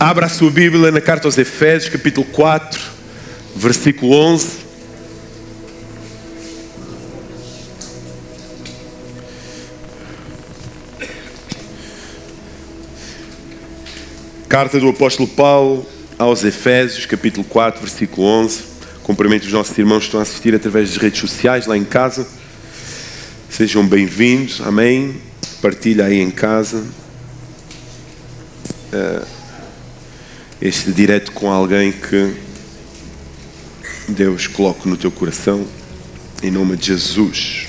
Abra a sua Bíblia na carta aos Efésios, capítulo 4, versículo 11. Carta do apóstolo Paulo aos Efésios, capítulo 4, versículo 11. Cumprimento os nossos irmãos que estão a assistir através das redes sociais, lá em casa. Sejam bem-vindos, amém. Partilha aí em casa este direto com alguém que Deus coloque no teu coração, em nome de Jesus.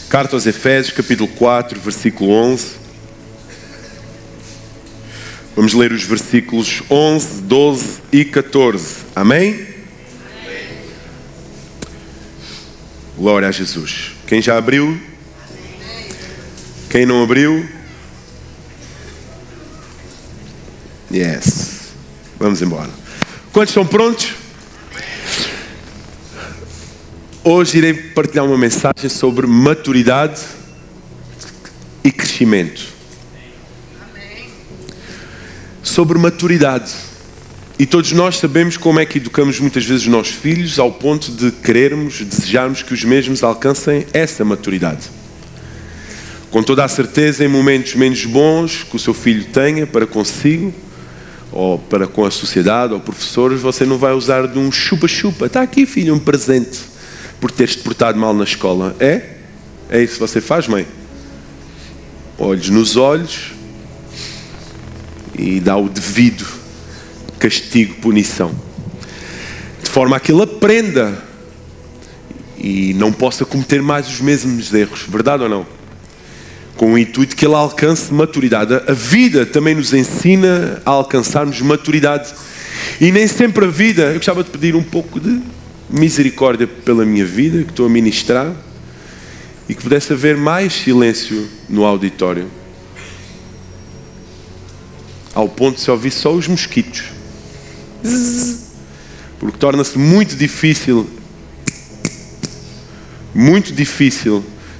Carta aos Efésios, capítulo 4, versículo 11. Vamos ler os versículos 11, 12 e 14. Amém? Amém. Glória a Jesus. Quem já abriu? Amém. Quem não abriu? Yes. Vamos embora. Quantos estão prontos? Hoje irei partilhar uma mensagem sobre maturidade e crescimento. Sobre maturidade. E todos nós sabemos como é que educamos muitas vezes os nossos filhos ao ponto de querermos, desejarmos que os mesmos alcancem essa maturidade. Com toda a certeza, em momentos menos bons que o seu filho tenha para consigo, ou para com a sociedade, ou professores, você não vai usar de um chupa-chupa. Está aqui, filho, um presente por teres-te portado mal na escola. É? É isso que você faz, mãe? Olhos nos olhos e dá o devido castigo, punição, de forma a que ele aprenda e não possa cometer mais os mesmos erros, verdade ou não? Com o intuito que ele alcance maturidade. A vida também nos ensina a alcançarmos maturidade, e nem sempre a vida. Eu gostava de pedir um pouco de misericórdia pela minha vida, que estou a ministrar, e que pudesse haver mais silêncio no auditório, ao ponto de se ouvir só os mosquitos, porque torna-se muito difícil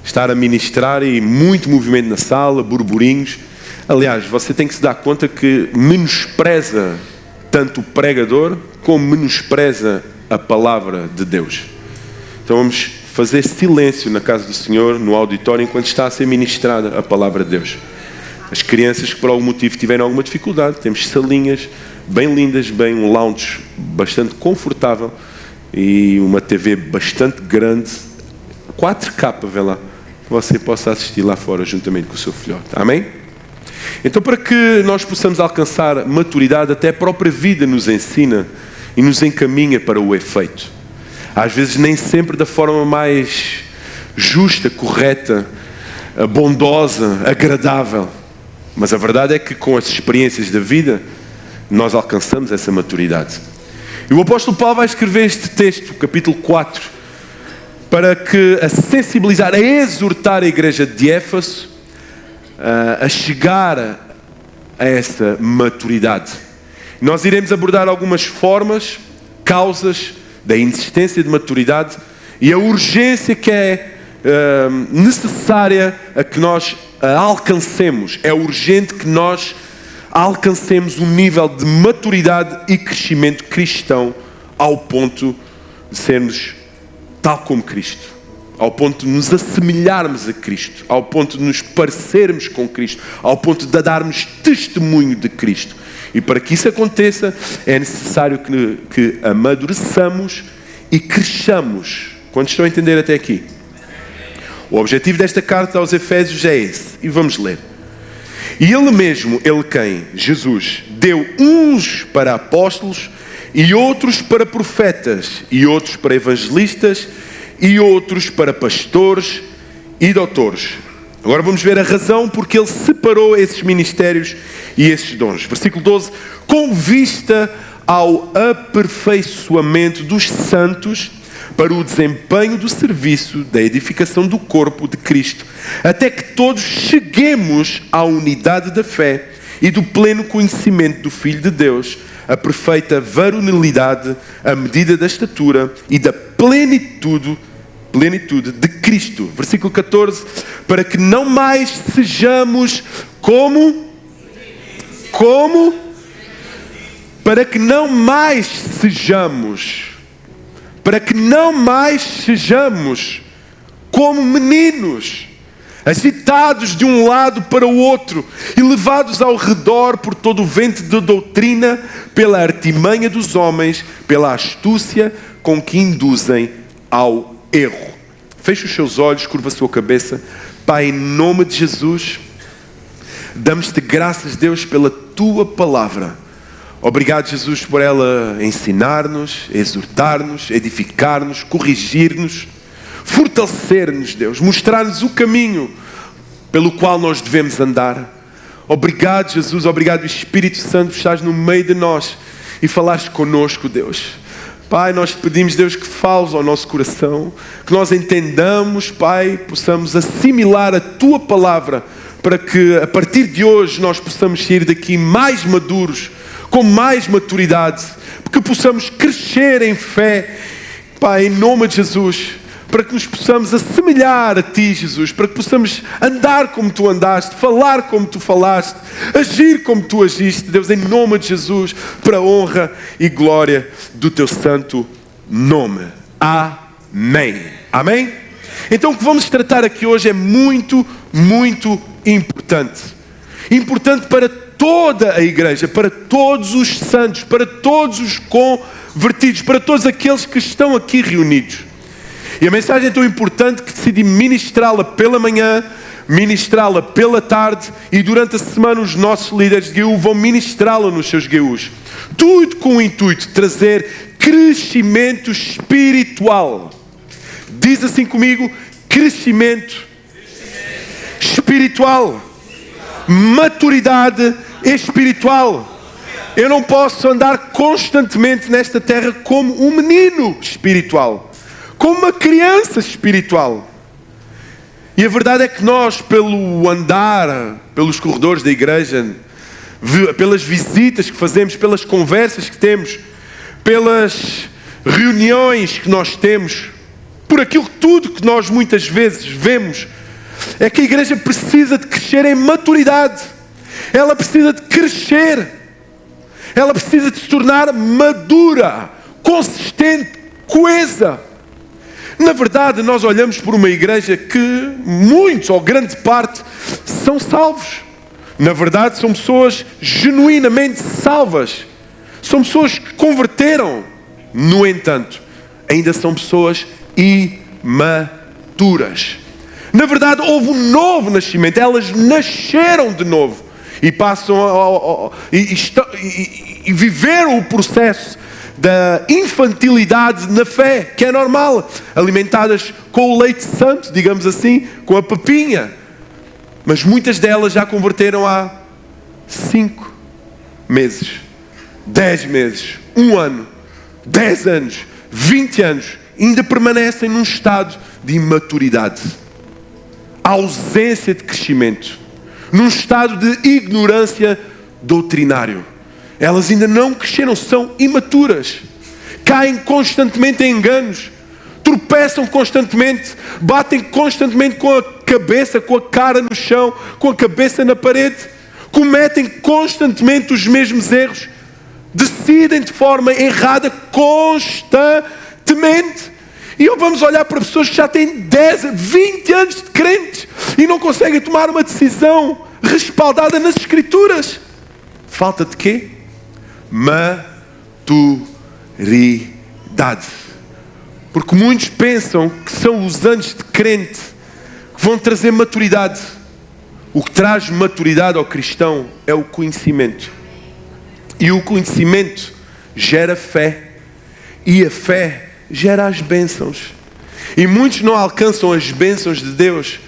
estar a ministrar e muito movimento na sala, burburinhos. Aliás, você tem que se dar conta que menospreza tanto o pregador como menospreza a palavra de Deus. Então vamos fazer silêncio na casa do Senhor, no auditório, enquanto está a ser ministrada a palavra de Deus. As crianças que por algum motivo tiverem alguma dificuldade, temos salinhas bem lindas, bem um lounge bastante confortável e uma TV bastante grande, 4K, vê lá, que você possa assistir lá fora juntamente com o seu filhote. Amém? Então, para que nós possamos alcançar maturidade, até a própria vida nos ensina e nos encaminha para o efeito. Às vezes nem sempre da forma mais justa, correta, bondosa, agradável. Mas a verdade é que com as experiências da vida, nós alcançamos essa maturidade. E o apóstolo Paulo vai escrever este texto, capítulo 4, para que a sensibilizar, a exortar a igreja de Éfeso a chegar a essa maturidade. Nós iremos abordar algumas formas, causas da inexistência de maturidade e a urgência que é necessária a que nós alcancemos. É urgente que nós alcancemos um nível de maturidade e crescimento cristão ao ponto de sermos tal como Cristo, ao ponto de nos assemelharmos a Cristo, ao ponto de nos parecermos com Cristo, ao ponto de darmos testemunho de Cristo. E para que isso aconteça, é necessário que amadureçamos e cresçamos. Quantos estão a entender até aqui? O objetivo desta carta aos Efésios é esse, e vamos ler. E Ele mesmo, Ele quem? Jesus, deu uns para apóstolos, e outros para profetas, e outros para evangelistas, e outros para pastores e doutores. Agora vamos ver a razão porque Ele separou esses ministérios e esses dons. Versículo 12. Com vista ao aperfeiçoamento dos santos, para o desempenho do serviço da edificação do corpo de Cristo, até que todos cheguemos à unidade da fé e do pleno conhecimento do Filho de Deus, a perfeita varonilidade, a medida da estatura e da plenitude de Cristo. Versículo 14, para que não mais sejamos como para que não mais sejamos como meninos, agitados de um lado para o outro e levados ao redor por todo o vento de doutrina, pela artimanha dos homens, pela astúcia com que induzem ao erro. Feche os seus olhos, curva a sua cabeça. Pai, em nome de Jesus, damos-te graças, Deus, pela tua palavra. Obrigado, Jesus, por ela ensinar-nos, exortar-nos, edificar-nos, corrigir-nos, fortalecer-nos, Deus, mostrar-nos o caminho pelo qual nós devemos andar. Obrigado, Jesus, obrigado, Espírito Santo, por estás no meio de nós e falaste connosco, Deus. Pai, nós te pedimos, Deus, que fales ao nosso coração, que nós entendamos, Pai, possamos assimilar a tua palavra, para que a partir de hoje nós possamos sair daqui mais maduros, com mais maturidade, porque possamos crescer em fé, Pai, em nome de Jesus, para que nos possamos assemelhar a Ti, Jesus, para que possamos andar como Tu andaste, falar como Tu falaste, agir como Tu agiste, Deus, em nome de Jesus, para a honra e glória do Teu santo nome. Amém. Amém? Então o que vamos tratar aqui hoje é muito, muito importante. Importante para toda a igreja, para todos os santos, para todos os convertidos, para todos aqueles que estão aqui reunidos. E a mensagem é tão importante que decidi ministrá-la pela manhã, ministrá-la pela tarde, e durante a semana os nossos líderes de GU vão ministrá-la nos seus GUs. Tudo com o intuito de trazer crescimento espiritual. Diz assim comigo: crescimento espiritual. Maturidade espiritual. Eu não posso andar constantemente nesta terra como um menino espiritual, como uma criança espiritual. E a verdade é que nós, pelo andar pelos corredores da igreja, pelas visitas que fazemos, pelas conversas que temos, pelas reuniões que nós temos, por aquilo tudo que nós muitas vezes vemos, é que a igreja precisa de crescer em maturidade. Ela precisa de crescer. Ela precisa de se tornar madura, consistente, coesa. Na verdade, nós olhamos por uma igreja que muitos, ou grande parte, são salvos. Na verdade, são pessoas genuinamente salvas. São pessoas que converteram. No entanto, ainda são pessoas imaturas. Na verdade, houve um novo nascimento. Elas nasceram de novo e passam e viveram o processo da infantilidade na fé, que é normal, alimentadas com o leite santo, digamos assim, com a papinha. Mas muitas delas já converteram há 5 meses, 10 meses, 1 ano, 10 anos, 20 anos, ainda permanecem num estado de imaturidade, ausência de crescimento, num estado de ignorância doutrinário. Elas ainda não cresceram, são imaturas, caem constantemente em enganos, tropeçam constantemente, batem constantemente com a cabeça, com a cara no chão, com a cabeça na parede, cometem constantemente os mesmos erros, decidem de forma errada constantemente. E vamos olhar para pessoas que já têm 10, 20 anos de crentes e não conseguem tomar uma decisão respaldada nas Escrituras. Falta de quê? Maturidade. Porque muitos pensam que são os anos de crente que vão trazer maturidade. O que traz maturidade ao cristão é o conhecimento. E o conhecimento gera fé. E a fé gera as bênçãos. E muitos não alcançam as bênçãos de Deus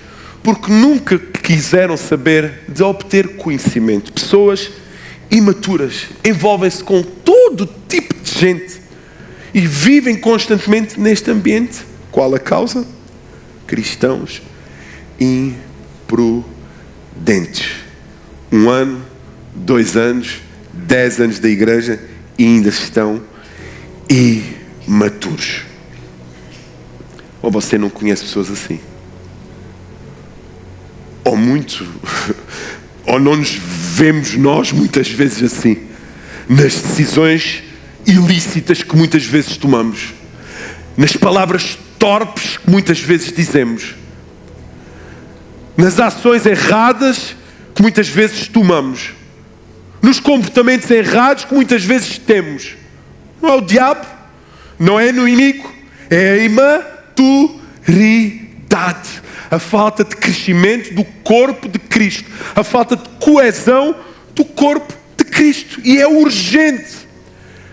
porque nunca quiseram saber de obter conhecimento. Pessoas imaturas envolvem-se com todo tipo de gente e vivem constantemente neste ambiente. Qual a causa? Cristãos imprudentes. 1 ano, 2 anos, 10 anos da igreja e ainda estão imaturos. Ou você não conhece pessoas assim? Ou não nos vemos nós muitas vezes assim. nas decisões ilícitas que muitas vezes tomamos, nas palavras torpes que muitas vezes dizemos, nas ações erradas que muitas vezes tomamos, nos comportamentos errados que muitas vezes temos. Não é o diabo, não é no inimigo, é a imaturidade, a falta de crescimento do corpo de Cristo, a falta de coesão do corpo de Cristo. E é urgente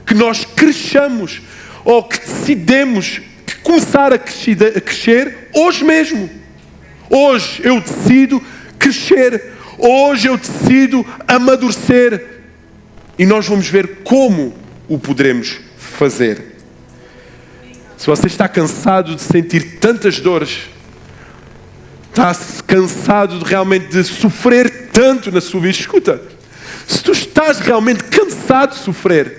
que nós cresçamos, ou que decidamos começar a crescer hoje mesmo. Hoje eu decido crescer. Hoje eu decido amadurecer. E nós vamos ver como o poderemos fazer. Se você está cansado de sentir tantas dores, está cansado de realmente sofrer tanto na sua vida, escuta, se tu estás realmente cansado de sofrer,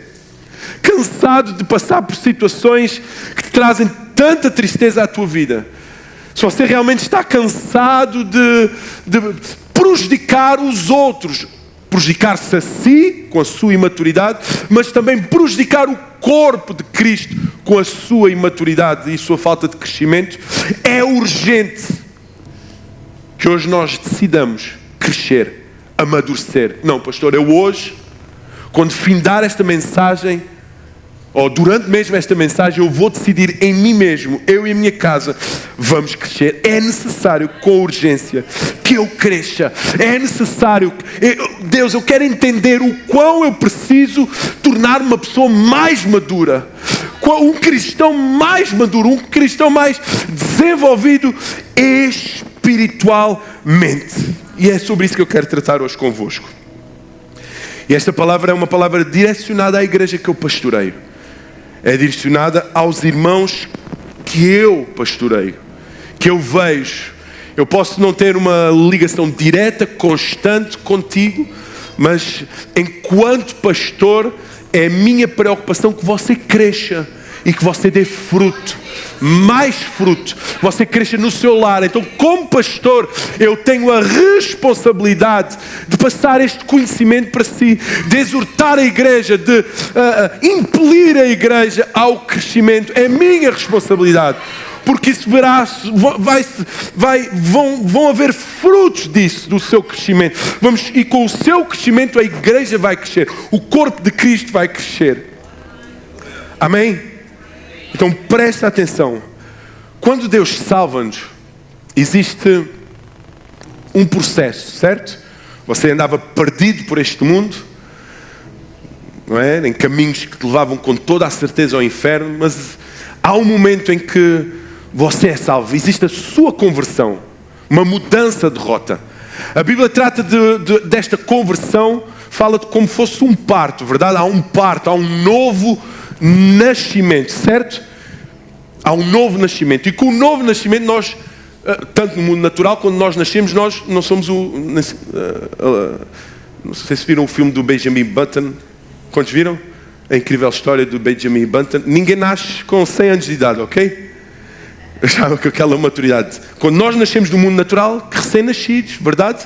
cansado de passar por situações que te trazem tanta tristeza à tua vida, se você realmente está cansado de prejudicar os outros, prejudicar-se a si com a sua imaturidade, mas também prejudicar o corpo de Cristo com a sua imaturidade e a sua falta de crescimento, é urgente que hoje nós decidamos crescer, amadurecer. Não, pastor, eu hoje, quando findar esta mensagem, ou durante mesmo esta mensagem, eu vou decidir em mim mesmo, eu e a minha casa, vamos crescer. É necessário, com urgência, que eu cresça. É necessário, Deus, eu quero entender o quão eu preciso tornar uma pessoa mais madura, um cristão mais maduro, um cristão mais desenvolvido espiritualmente. E é sobre isso que eu quero tratar hoje convosco. E esta palavra é uma palavra direcionada à igreja que eu pastoreio. É direcionada aos irmãos que eu pastoreio, que eu vejo. Eu posso não ter uma ligação direta, constante contigo, mas enquanto pastor, é a minha preocupação que você cresça e que você dê fruto, mais fruto, você cresça no seu lar. Então, como pastor, eu tenho a responsabilidade de passar este conhecimento para si, de exortar a igreja, de impelir a igreja ao crescimento. É minha responsabilidade, porque isso vão haver frutos disso, do seu crescimento. E com o seu crescimento a igreja vai crescer, o corpo de Cristo vai crescer. Amém? Então presta atenção. Quando Deus salva-nos, existe um processo, certo? Você andava perdido por este mundo, não é? Em caminhos que te levavam com toda a certeza ao inferno, mas há um momento em que você é salvo. Existe a sua conversão, uma mudança de rota. A Bíblia trata desta conversão, fala de como fosse um parto, verdade? Há um parto, há um novo nascimento, certo? Há um novo nascimento. E com o novo nascimento nós, tanto no mundo natural, quando nós nascemos, nós não somos não sei se viram o filme do Benjamin Button. Quantos viram? A incrível história do Benjamin Button. Ninguém nasce com 100 anos de idade, ok? Já com aquela maturidade. Quando nós nascemos no mundo natural, recém-nascidos, verdade?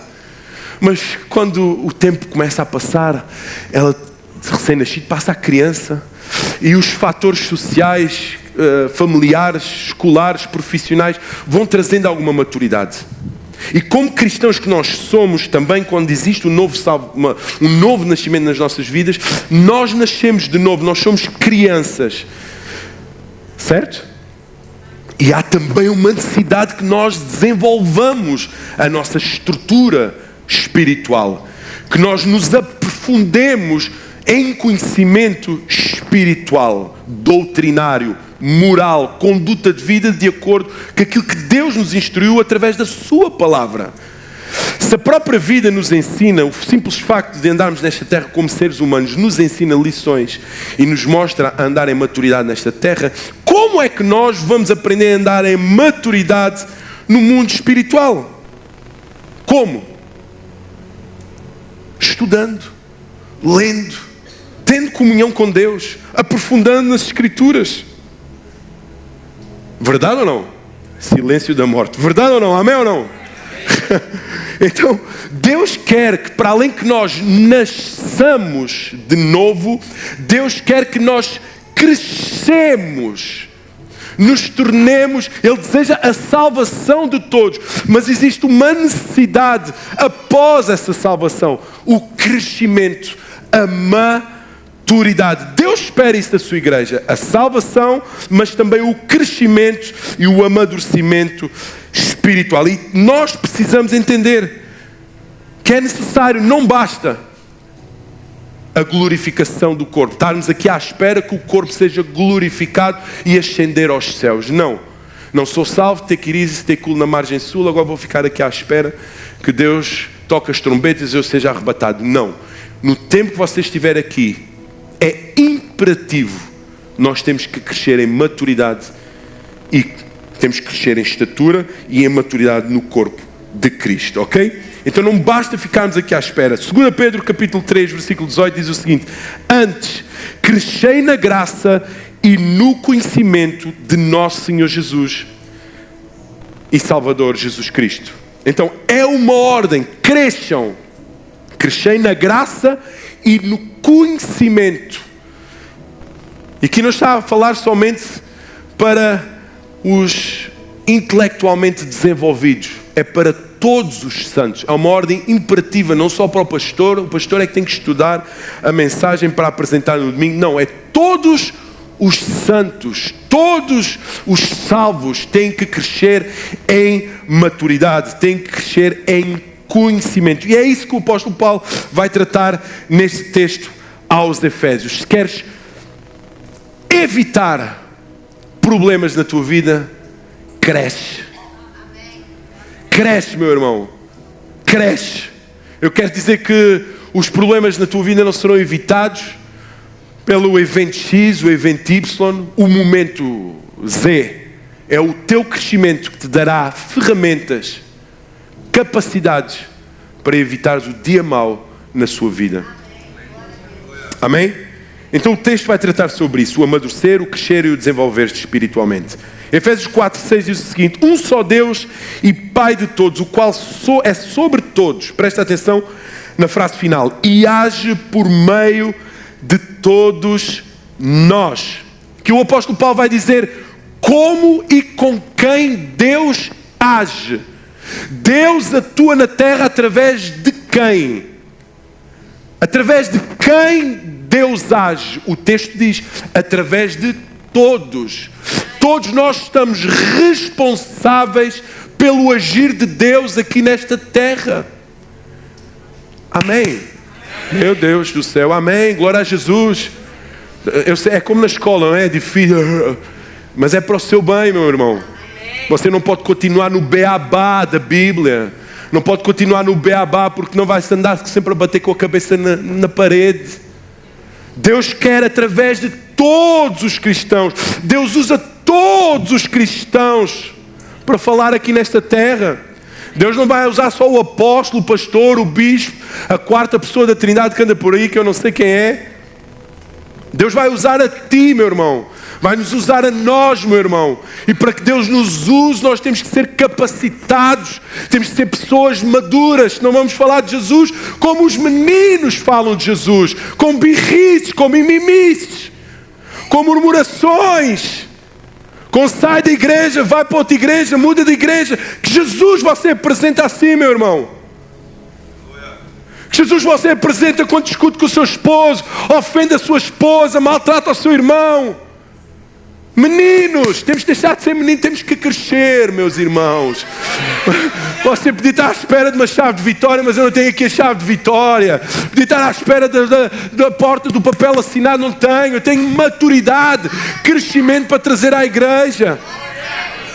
Mas quando o tempo começa a passar, ela, recém-nascido, passa a criança, e os fatores sociais, familiares, escolares, profissionais, vão trazendo alguma maturidade. E como cristãos que nós somos, também quando existe um novo nascimento nas nossas vidas, nós nascemos de novo, nós somos crianças, certo? E há também uma necessidade que nós desenvolvamos a nossa estrutura espiritual, que nós nos aprofundemos em conhecimento espiritual, doutrinário, moral, conduta de vida de acordo com aquilo que Deus nos instruiu através da sua palavra. Se a própria vida nos ensina, o simples facto de andarmos nesta terra como seres humanos nos ensina lições e nos mostra a andar em maturidade nesta terra, como é que nós vamos aprender a andar em maturidade no mundo espiritual? Como? Estudando, lendo, tendo comunhão com Deus, aprofundando nas Escrituras. Verdade ou não? Silêncio da morte. Verdade ou não? Amém ou não? Então, Deus quer que, para além que nós nasçamos de novo, Deus quer que nós crescemos, nos tornemos. Ele deseja a salvação de todos, mas existe uma necessidade após essa salvação, o crescimento, a maturidade. Deus espera isso da sua igreja, a salvação, mas também o crescimento e o amadurecimento espiritual. E nós precisamos entender que é necessário, não basta a glorificação do corpo, estarmos aqui à espera que o corpo seja glorificado e ascender aos céus. Não sou salvo, ter que ir ter culo na margem sul, agora vou ficar aqui à espera que Deus toque as trombetas e eu seja arrebatado. Não, no tempo que você estiver aqui, é imperativo, nós temos que crescer em maturidade e temos que crescer em estatura e em maturidade no corpo de Cristo, ok? Então não basta ficarmos aqui à espera. 2 Pedro capítulo 3, versículo 18 diz o seguinte: antes, crescei na graça e no conhecimento de nosso Senhor Jesus e Salvador Jesus Cristo. Então é uma ordem, cresçam. Crescei na graça e no conhecimento. E aqui não está a falar somente para os intelectualmente desenvolvidos, é para todos os santos. Há uma ordem imperativa, não só para o pastor é que tem que estudar a mensagem para apresentar no domingo. Não, é todos os santos, todos os salvos têm que crescer em maturidade, têm que crescer em conhecimento. E é isso que o apóstolo Paulo vai tratar neste texto aos Efésios. Se queres evitar problemas na tua vida, cresce. Cresce, meu irmão. Cresce. Eu quero dizer que os problemas na tua vida não serão evitados pelo evento X, o evento Y, o momento Z. É o teu crescimento que te dará ferramentas, capacidades para evitar o dia mau na sua vida. Amém? Então o texto vai tratar sobre isso, o amadurecer, o crescer e o desenvolver-se espiritualmente. Efésios 4, 6 diz o seguinte: um só Deus e Pai de todos, o qual é sobre todos, presta atenção na frase final, e age por meio de todos nós. Que o apóstolo Paulo vai dizer como e com quem Deus age. Deus atua na terra através de quem? Através de quem Deus age? O texto diz, através de todos. Todos nós estamos responsáveis pelo agir de Deus aqui nesta terra. Amém? Meu Deus do céu, amém, glória a Jesus. Eu sei, é como na escola, não é? É difícil, mas é para o seu bem, meu irmão. Você não pode continuar no beabá da Bíblia. Não pode continuar no beabá, porque não vai andar sempre a bater com a cabeça na parede. Deus quer através de todos os cristãos. Deus usa todos os cristãos para falar aqui nesta terra. Deus não vai usar só o apóstolo, o pastor, o bispo, a quarta pessoa da Trindade que anda por aí, que eu não sei quem é. Deus vai usar a ti, meu irmão. Vai nos usar a nós, meu irmão. E para que Deus nos use, nós temos que ser capacitados. Temos que ser pessoas maduras. Não vamos falar de Jesus como os meninos falam de Jesus. Com birrices, com mimimices, com murmurações. Com sai da igreja, vai para outra igreja, muda de igreja. Que Jesus você apresenta assim, meu irmão. Que Jesus você apresenta quando discute com o seu esposo, ofende a sua esposa, maltrata o seu irmão. Meninos, temos que deixar de ser meninos, temos que crescer, meus irmãos. Você podia estar à espera de uma chave de vitória, mas eu não tenho aqui a chave de vitória. Podia estar à espera da porta do papel assinado, não tenho. Eu tenho maturidade, crescimento para trazer à igreja.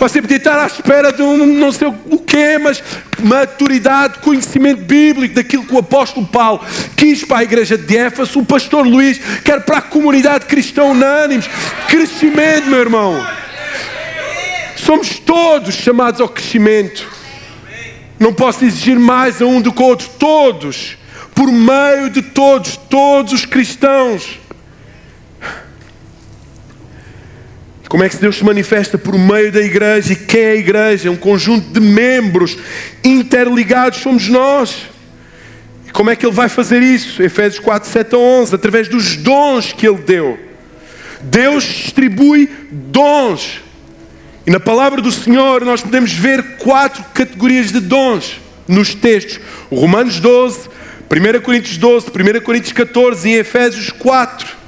Você podia estar à espera de não sei o quê, mas maturidade, conhecimento bíblico daquilo que o apóstolo Paulo quis para a igreja de Éfeso, o pastor Luís quer para a comunidade cristã unânimes. Crescimento, meu irmão. Somos todos chamados ao crescimento. Não posso exigir mais a um do que o outro. Todos, por meio de todos os cristãos. Como é que Deus se manifesta? Por meio da igreja. E quem é a igreja? Um conjunto de membros interligados somos nós. E como é que Ele vai fazer isso? Efésios 4, 7 a 11. Através dos dons que Ele deu. Deus distribui dons. E na palavra do Senhor nós podemos ver 4 categorias de dons nos textos. Romanos 12, 1 Coríntios 12, 1 Coríntios 14 e Efésios 4.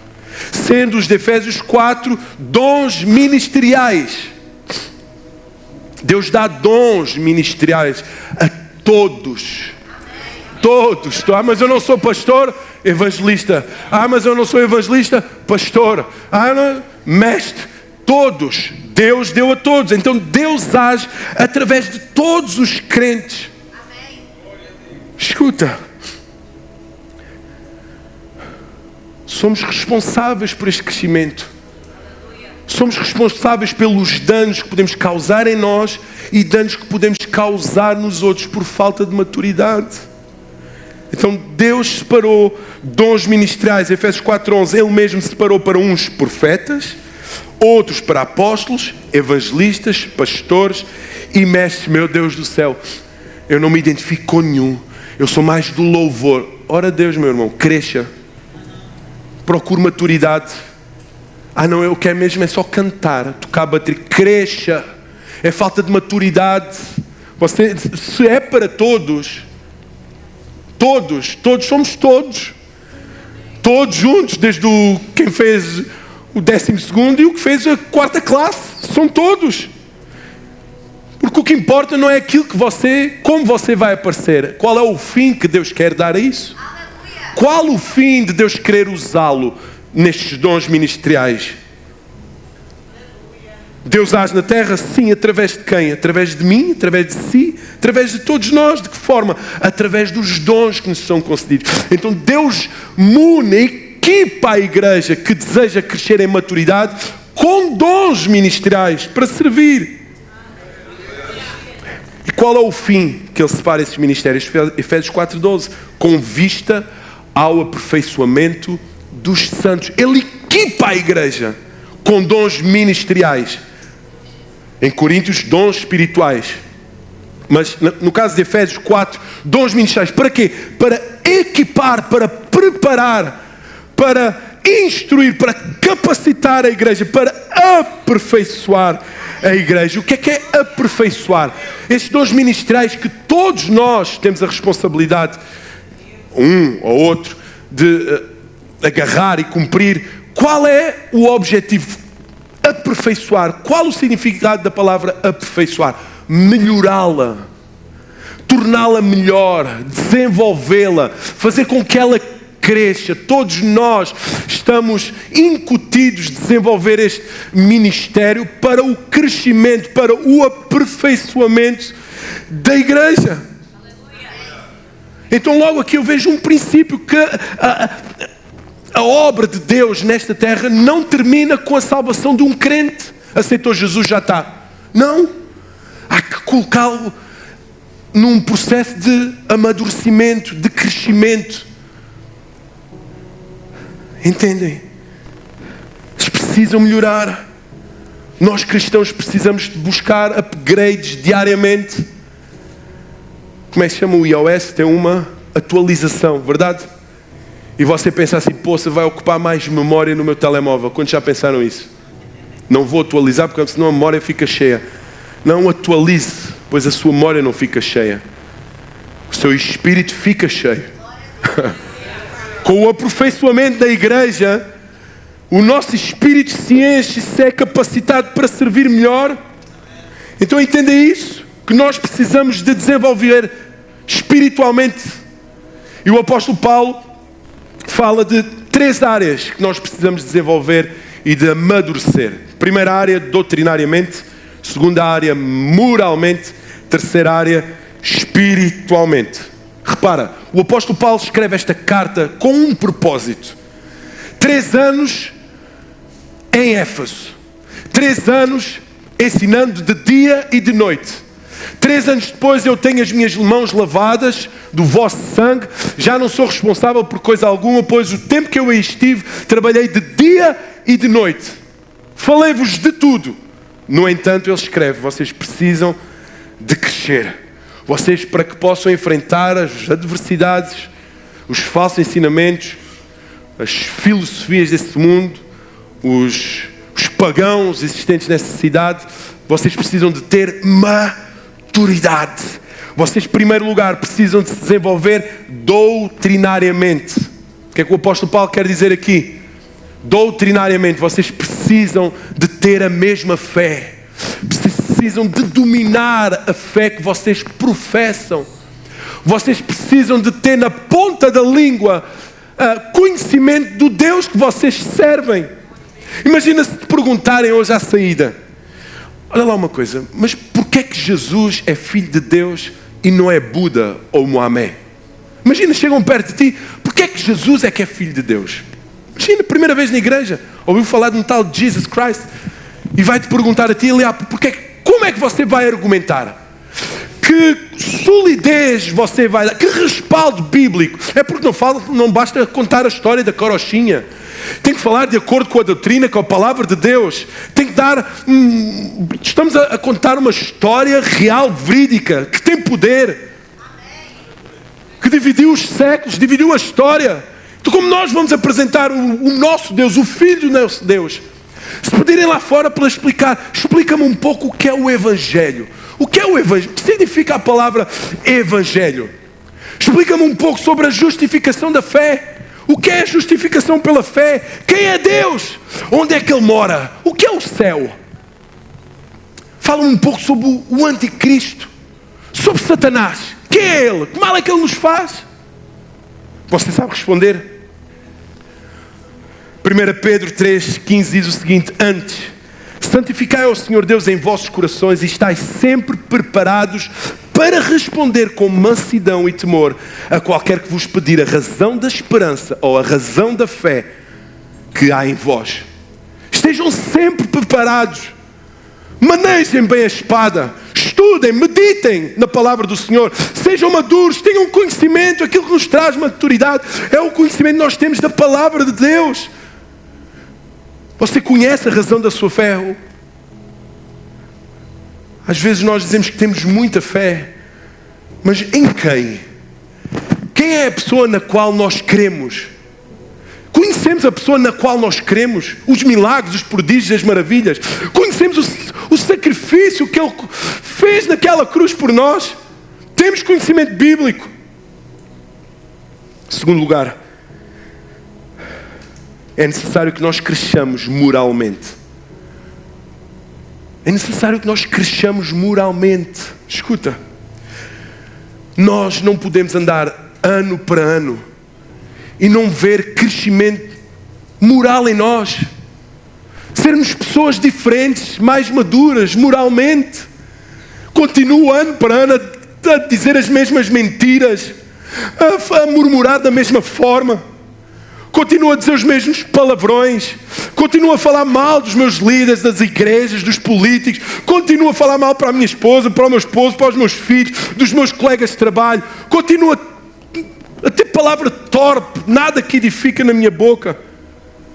Sendo os de Efésios 4 dons ministeriais. Deus dá dons ministeriais a todos. Todos. Ah, mas eu não sou pastor, evangelista. Ah, mas eu não sou evangelista, pastor. Ah, não, mestre. Todos. Deus deu a todos. Então Deus age através de todos os crentes. Amém. Escuta. Somos responsáveis por este crescimento. Somos responsáveis pelos danos que podemos causar em nós e danos que podemos causar nos outros por falta de maturidade. Então Deus separou dons ministeriais. Efésios 4:11. Ele mesmo separou para uns profetas, outros para apóstolos, evangelistas, pastores e mestres. Meu Deus do céu, eu não me identifico com nenhum. Eu sou mais do louvor. Ora Deus, meu irmão, cresça. Procure maturidade. Ah não, eu quero mesmo é só cantar, tocar, bater. Cresça. É falta de maturidade. Você, se é para todos, todos somos todos. Todos juntos, desde quem fez o 12º e o que fez a 4ª classe. São todos. Porque o que importa não é aquilo que como você vai aparecer. Qual é o fim que Deus quer dar a isso? Qual o fim de Deus querer usá-lo nestes dons ministeriais? Deus age na terra, sim, através de quem? Através de mim, através de si, através de todos nós. De que forma? Através dos dons que nos são concedidos. Então Deus une, equipa a igreja que deseja crescer em maturidade com dons ministeriais para servir. E qual é o fim que Ele separa esses ministérios? Efésios 4:12. Com vista ao aperfeiçoamento dos santos. Ele equipa a igreja com dons ministeriais. Em Coríntios, dons espirituais. Mas no caso de Efésios 4, dons ministeriais. Para quê? Para equipar, para preparar, para instruir, para capacitar a igreja, para aperfeiçoar a igreja. O que é aperfeiçoar? Esses dons ministeriais que todos nós temos a responsabilidade, um ou outro, de agarrar e cumprir. Qual é o objetivo? Aperfeiçoar. Qual o significado da palavra aperfeiçoar? Melhorá-la, torná-la melhor, desenvolvê-la, fazer com que ela cresça. Todos nós estamos incutidos de desenvolver este ministério para o crescimento, para o aperfeiçoamento da igreja. Então logo aqui eu vejo um princípio que a obra de Deus nesta terra não termina com a salvação de um crente. Aceitou Jesus, já está. Não. Há que colocá-lo num processo de amadurecimento, de crescimento. Entendem? Eles precisam melhorar. Nós cristãos precisamos de buscar upgrades diariamente. Como é que se chama? O iOS tem uma atualização, verdade? E você pensa assim, pô, você vai ocupar mais memória no meu telemóvel. Quantos já pensaram isso? Não vou atualizar porque senão a memória fica cheia. Não atualize, pois a sua memória não fica cheia. O seu espírito fica cheio. Com o aperfeiçoamento da igreja, o nosso espírito se enche, se é capacitado para servir melhor. Então entendem isso? Que nós precisamos de desenvolver espiritualmente. E o apóstolo Paulo fala de 3 áreas que nós precisamos desenvolver e de amadurecer. Primeira área, doutrinariamente. Segunda área, moralmente. Terceira área, espiritualmente. Repara, o apóstolo Paulo escreve esta carta com um propósito. 3 anos em Éfeso. 3 anos ensinando de dia e de noite. 3 anos depois eu tenho as minhas mãos lavadas do vosso sangue, já não sou responsável por coisa alguma, pois o tempo que eu aí estive, trabalhei de dia e de noite. falei-vos de tudo. No entanto, ele escreve, vocês precisam de crescer. Vocês, para que possam enfrentar as adversidades, os falsos ensinamentos, as filosofias desse mundo, os pagãos existentes nessa cidade, vocês precisam de ter maturidade. Vocês, em primeiro lugar, precisam de se desenvolver doutrinariamente. O que é que o apóstolo Paulo quer dizer aqui? Doutrinariamente, vocês precisam de ter a mesma fé. Precisam de dominar a fé que vocês professam. Vocês precisam de ter na ponta da língua conhecimento do Deus que vocês servem. Imagina se te perguntarem hoje à saída: olha lá uma coisa, mas porquê é que Jesus é filho de Deus e não é Buda ou Mohamed? Imagina, chegam perto de ti, porquê é que Jesus é que é filho de Deus? Imagina, primeira vez na igreja, ouviu falar de um tal Jesus Christ e vai-te perguntar a ti, como é que você vai argumentar? Que solidez você vai dar? Que respaldo bíblico? É porque não basta contar a história da carochinha. Tem que falar de acordo com a doutrina, com a palavra de Deus. Tem que dar... estamos a contar uma história real, verídica, que tem poder. Que dividiu os séculos, dividiu a história. Então, como nós vamos apresentar o nosso Deus, o Filho do nosso Deus? Se pedirem lá fora para explicar, explica-me um pouco o que é o Evangelho. O que é o Evangelho? O que significa a palavra Evangelho? Explica-me um pouco sobre a justificação da fé. O que é a justificação pela fé? Quem é Deus? Onde é que Ele mora? O que é o céu? Fala-me um pouco sobre o anticristo. Sobre Satanás. Quem é Ele? Que mal é que Ele nos faz? Você sabe responder? 1 Pedro 3,15 diz o seguinte: antes, santificai ao Senhor Deus em vossos corações e estais sempre preparados para responder com mansidão e temor a qualquer que vos pedir a razão da esperança ou a razão da fé que há em vós. Estejam sempre preparados. Manejem bem a espada. Estudem, meditem na palavra do Senhor. Sejam maduros, tenham conhecimento. Aquilo que nos traz maturidade é o conhecimento que nós temos da palavra de Deus. Você conhece a razão da sua fé? Às vezes nós dizemos que temos muita fé, mas em quem? Quem é a pessoa na qual nós cremos? Conhecemos a pessoa na qual nós cremos? Os milagres, os prodígios, as maravilhas? Conhecemos o sacrifício que Ele fez naquela cruz por nós? Temos conhecimento bíblico? Em segundo lugar, é necessário que nós cresçamos moralmente. É necessário que nós cresçamos moralmente. Escuta, nós não podemos andar ano para ano e não ver crescimento moral em nós. Sermos pessoas diferentes, mais maduras moralmente. Continuo ano para ano a dizer as mesmas mentiras, a murmurar da mesma forma. Continuo a dizer os mesmos palavrões. Continuo a falar mal dos meus líderes, das igrejas, dos políticos. Continuo a falar mal para a minha esposa, para o meu esposo, para os meus filhos, dos meus colegas de trabalho. Continuo a ter palavra torpe, nada que edifica na minha boca.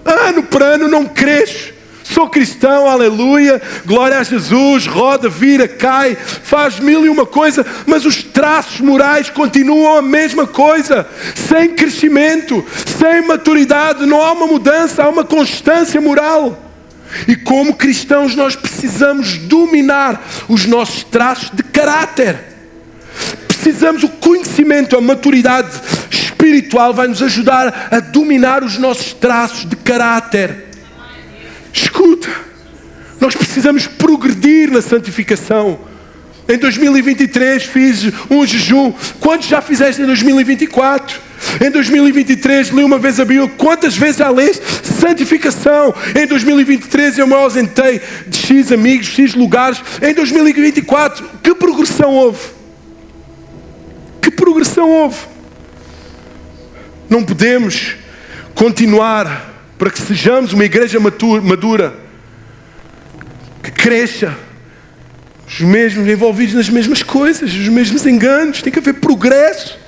Ano para ano não cresço. Sou cristão, aleluia, glória a Jesus, roda, vira, cai, faz mil e uma coisa, mas os traços morais continuam a mesma coisa, sem crescimento, sem maturidade, não há uma mudança, há uma constância moral. E como cristãos nós precisamos dominar os nossos traços de caráter. Precisamos, o conhecimento, a maturidade espiritual vai nos ajudar a dominar os nossos traços de caráter. Escuta, nós precisamos progredir na santificação. Em 2023 fiz um jejum. Quantos já fizeste em 2024? Em 2023 li uma vez a Bíblia. Quantas vezes já leste? Santificação. Em 2023 eu me ausentei de X amigos, X lugares. Em 2024, que progressão houve? Que progressão houve? Não podemos continuar para que sejamos uma igreja madura, que cresça, os mesmos envolvidos nas mesmas coisas, os mesmos enganos. Tem que haver progresso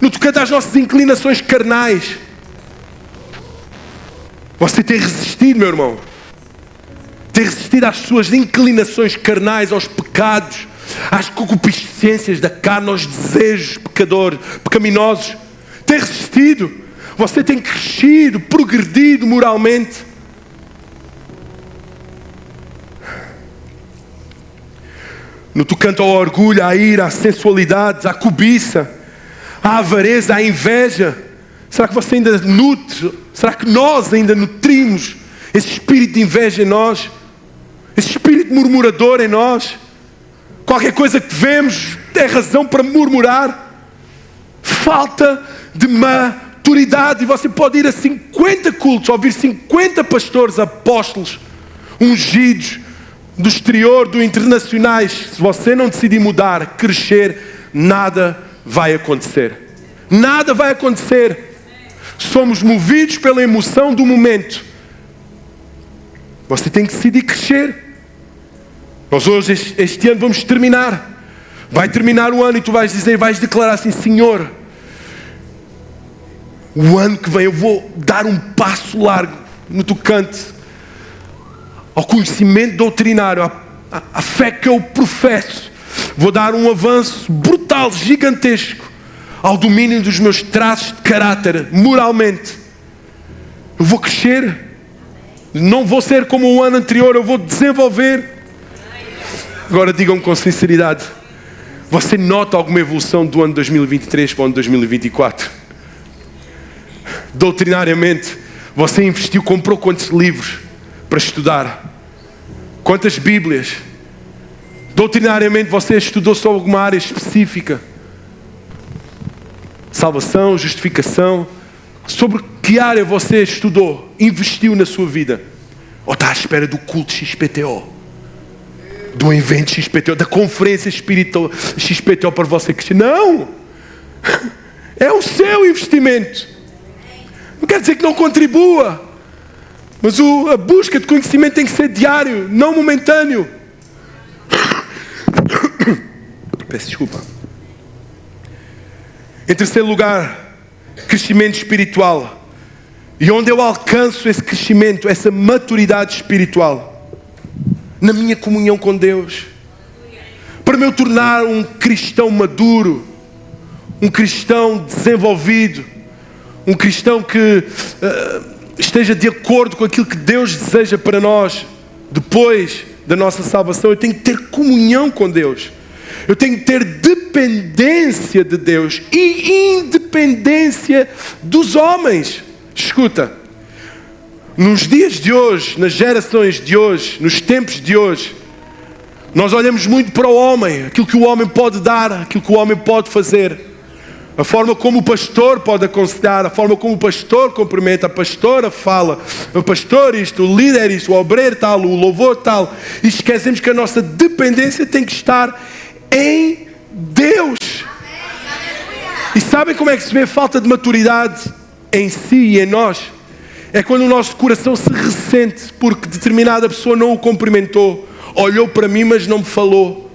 no tocante às nossas inclinações carnais. Você tem resistido, meu irmão. ter resistido às suas inclinações carnais, aos pecados, às concupiscências da carne, aos desejos pecaminosos. Ter resistido. Você tem crescido, progredido moralmente. No tocante ao orgulho, à ira, à sensualidade, à cobiça, à avareza, à inveja. Será que você ainda nutre? Será que nós ainda nutrimos esse espírito de inveja em nós? Esse espírito murmurador em nós? Qualquer coisa que vemos é razão para murmurar. Falta de maturidade. E você pode ir a 50 cultos, ouvir 50 pastores, apóstolos, ungidos, do exterior, do internacionais. Se você não decidir mudar, crescer, nada vai acontecer. Nada vai acontecer. Somos movidos pela emoção do momento. Você tem que decidir crescer. Nós hoje, este ano, vamos terminar. Vai terminar o ano e tu vais dizer, vais declarar assim: Senhor, o ano que vem eu vou dar um passo largo no tocante ao conhecimento doutrinário, à fé que eu professo. Vou dar um avanço brutal, gigantesco, ao domínio dos meus traços de caráter, moralmente. Eu vou crescer. Não vou ser como o ano anterior, eu vou desenvolver. Agora digam com sinceridade, você nota alguma evolução do ano 2023 para o ano 2024? Doutrinariamente, você investiu, comprou quantos livros para estudar? Quantas Bíblias? Doutrinariamente você estudou só alguma área específica? Salvação, justificação. Sobre que área você estudou, investiu na sua vida? Ou está à espera do culto XPTO? Do evento XPTO, da conferência espiritual XPTO para você crescer? Não! É o seu investimento. Não quer dizer que não contribua. Mas a busca de conhecimento tem que ser diário, não momentâneo. Peço desculpa. Em terceiro lugar, crescimento espiritual. E onde eu alcanço esse crescimento, essa maturidade espiritual? Na minha comunhão com Deus. Para me tornar um cristão maduro, um cristão desenvolvido, um cristão que esteja de acordo com aquilo que Deus deseja para nós depois da nossa salvação. Eu tenho que ter comunhão com Deus. Eu tenho que ter dependência de Deus e independência dos homens. Escuta, nos dias de hoje, nas gerações de hoje, nos tempos de hoje, nós olhamos muito para o homem, aquilo que o homem pode dar, aquilo que o homem pode fazer. A forma como o pastor pode aconselhar, a forma como o pastor cumprimenta, a pastora fala, o pastor isto, o líder isto, o obreiro tal, o louvor tal. E esquecemos que a nossa dependência tem que estar em Deus. E sabem como é que se vê a falta de maturidade em si e em nós? É quando o nosso coração se ressente porque determinada pessoa não o cumprimentou, olhou para mim mas não me falou,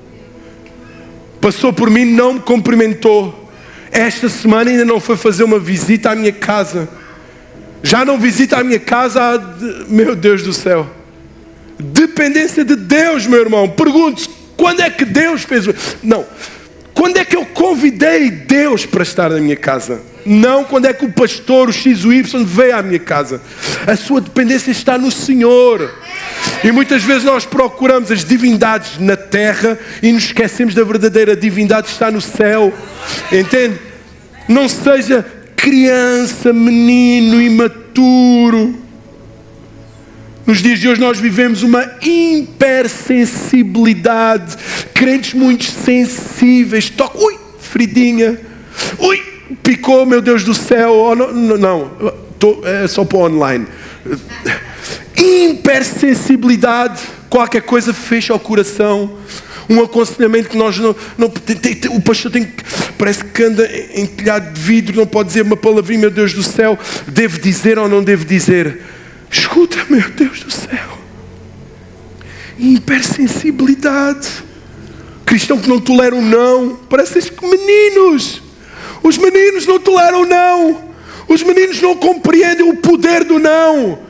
passou por mim, não me cumprimentou. Esta semana ainda não foi fazer uma visita à minha casa. Já não visita a minha casa meu Deus do céu. Dependência de Deus, meu irmão. Pergunto-se, quando é que Deus fez? Não. Quando é que eu convidei Deus para estar na minha casa? Não quando é que o pastor, o X ou Y, veio à minha casa. A sua dependência está no Senhor. E muitas vezes nós procuramos as divindades na terra e nos esquecemos da verdadeira divindade que está no céu. Entende? Não seja criança, menino, imaturo. Nos dias de hoje nós vivemos uma hipersensibilidade. Crentes muito sensíveis. Ui, feridinha. Ui, picou, meu Deus do céu. Oh, não, é só para online. Hipersensibilidade. Qualquer coisa fecha o coração. Um aconselhamento que nós não o pastor parece que anda em telhado de vidro, não pode dizer uma palavrinha, meu Deus do céu, devo dizer ou não devo dizer? Escuta, meu Deus do céu. Hipersensibilidade. Cristão que não tolera o não. Parece que meninos. Os meninos não toleram o não. Os meninos não compreendem o poder do não.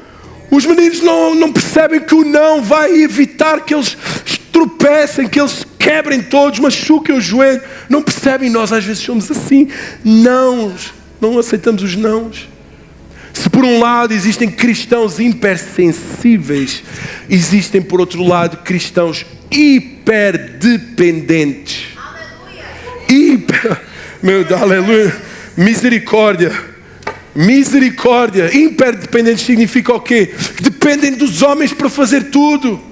Os meninos não percebem que o não vai evitar que eles tropecem, que eles quebrem todos, machuquem o joelho. Não percebem, nós às vezes somos assim. Não aceitamos os nãos. Se por um lado existem cristãos hipersensíveis, existem por outro lado cristãos hiperdependentes. Meu Deus, aleluia. Misericórdia. Hiperdependente significa o quê? Dependem dos homens para fazer tudo.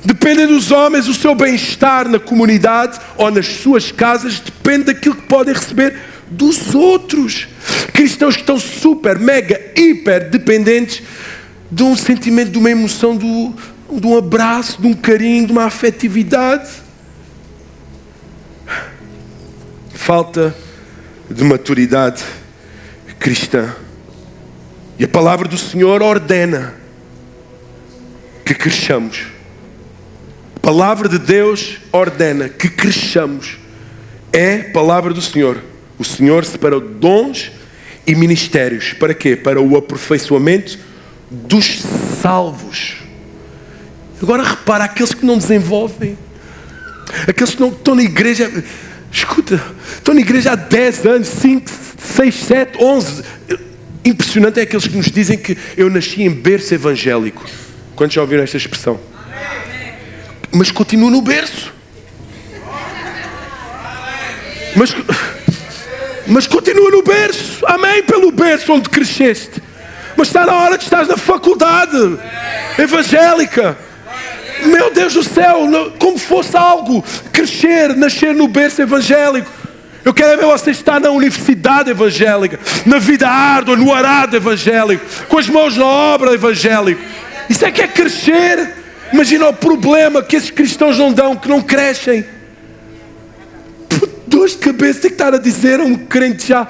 Dependem dos homens, o seu bem-estar na comunidade ou nas suas casas depende daquilo que podem receber dos outros. Cristãos que estão super, mega, hiper dependentes de um sentimento, de uma emoção, de um abraço, de um carinho, de uma afetividade. Falta de maturidade cristã. E a palavra do Senhor ordena que cresçamos. A palavra de Deus ordena que cresçamos. É a palavra do Senhor. O Senhor separou dons e ministérios. Para quê? Para o aperfeiçoamento dos salvos. Agora repara, aqueles que não desenvolvem, aqueles que não estão na igreja, escuta, estão na igreja há 10 anos, 5, 6, 7, 11. Impressionante é aqueles que nos dizem que eu nasci em berço evangélico. Quantos já ouviram esta expressão? Mas continua no berço. Mas continua no berço. Amém? Pelo berço onde cresceste. Mas está na hora de estar na faculdade evangélica. Meu Deus do céu, como fosse algo crescer, nascer no berço evangélico. Eu quero ver você estar na universidade evangélica, na vida árdua, no arado evangélico, com as mãos na obra evangélica. Isso é que é crescer. Imagina o problema que esses cristãos não dão, que não crescem. Dor de cabeça, tem que estar a dizer a um crente já,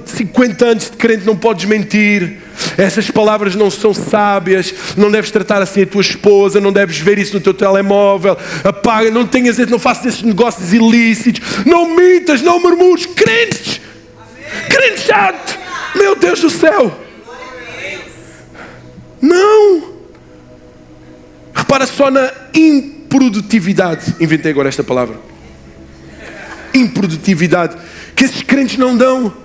50 anos de crente, não podes mentir. Essas palavras não são sábias. Não deves tratar assim a tua esposa. Não deves ver isso no teu telemóvel. Apaga, não tenhas, não faças esses negócios ilícitos. Não mintas, não murmures. Crentes, crentes chato. Meu Deus do céu. Não. Repara só na improdutividade. Inventei agora esta palavra. Improdutividade que esses crentes não dão.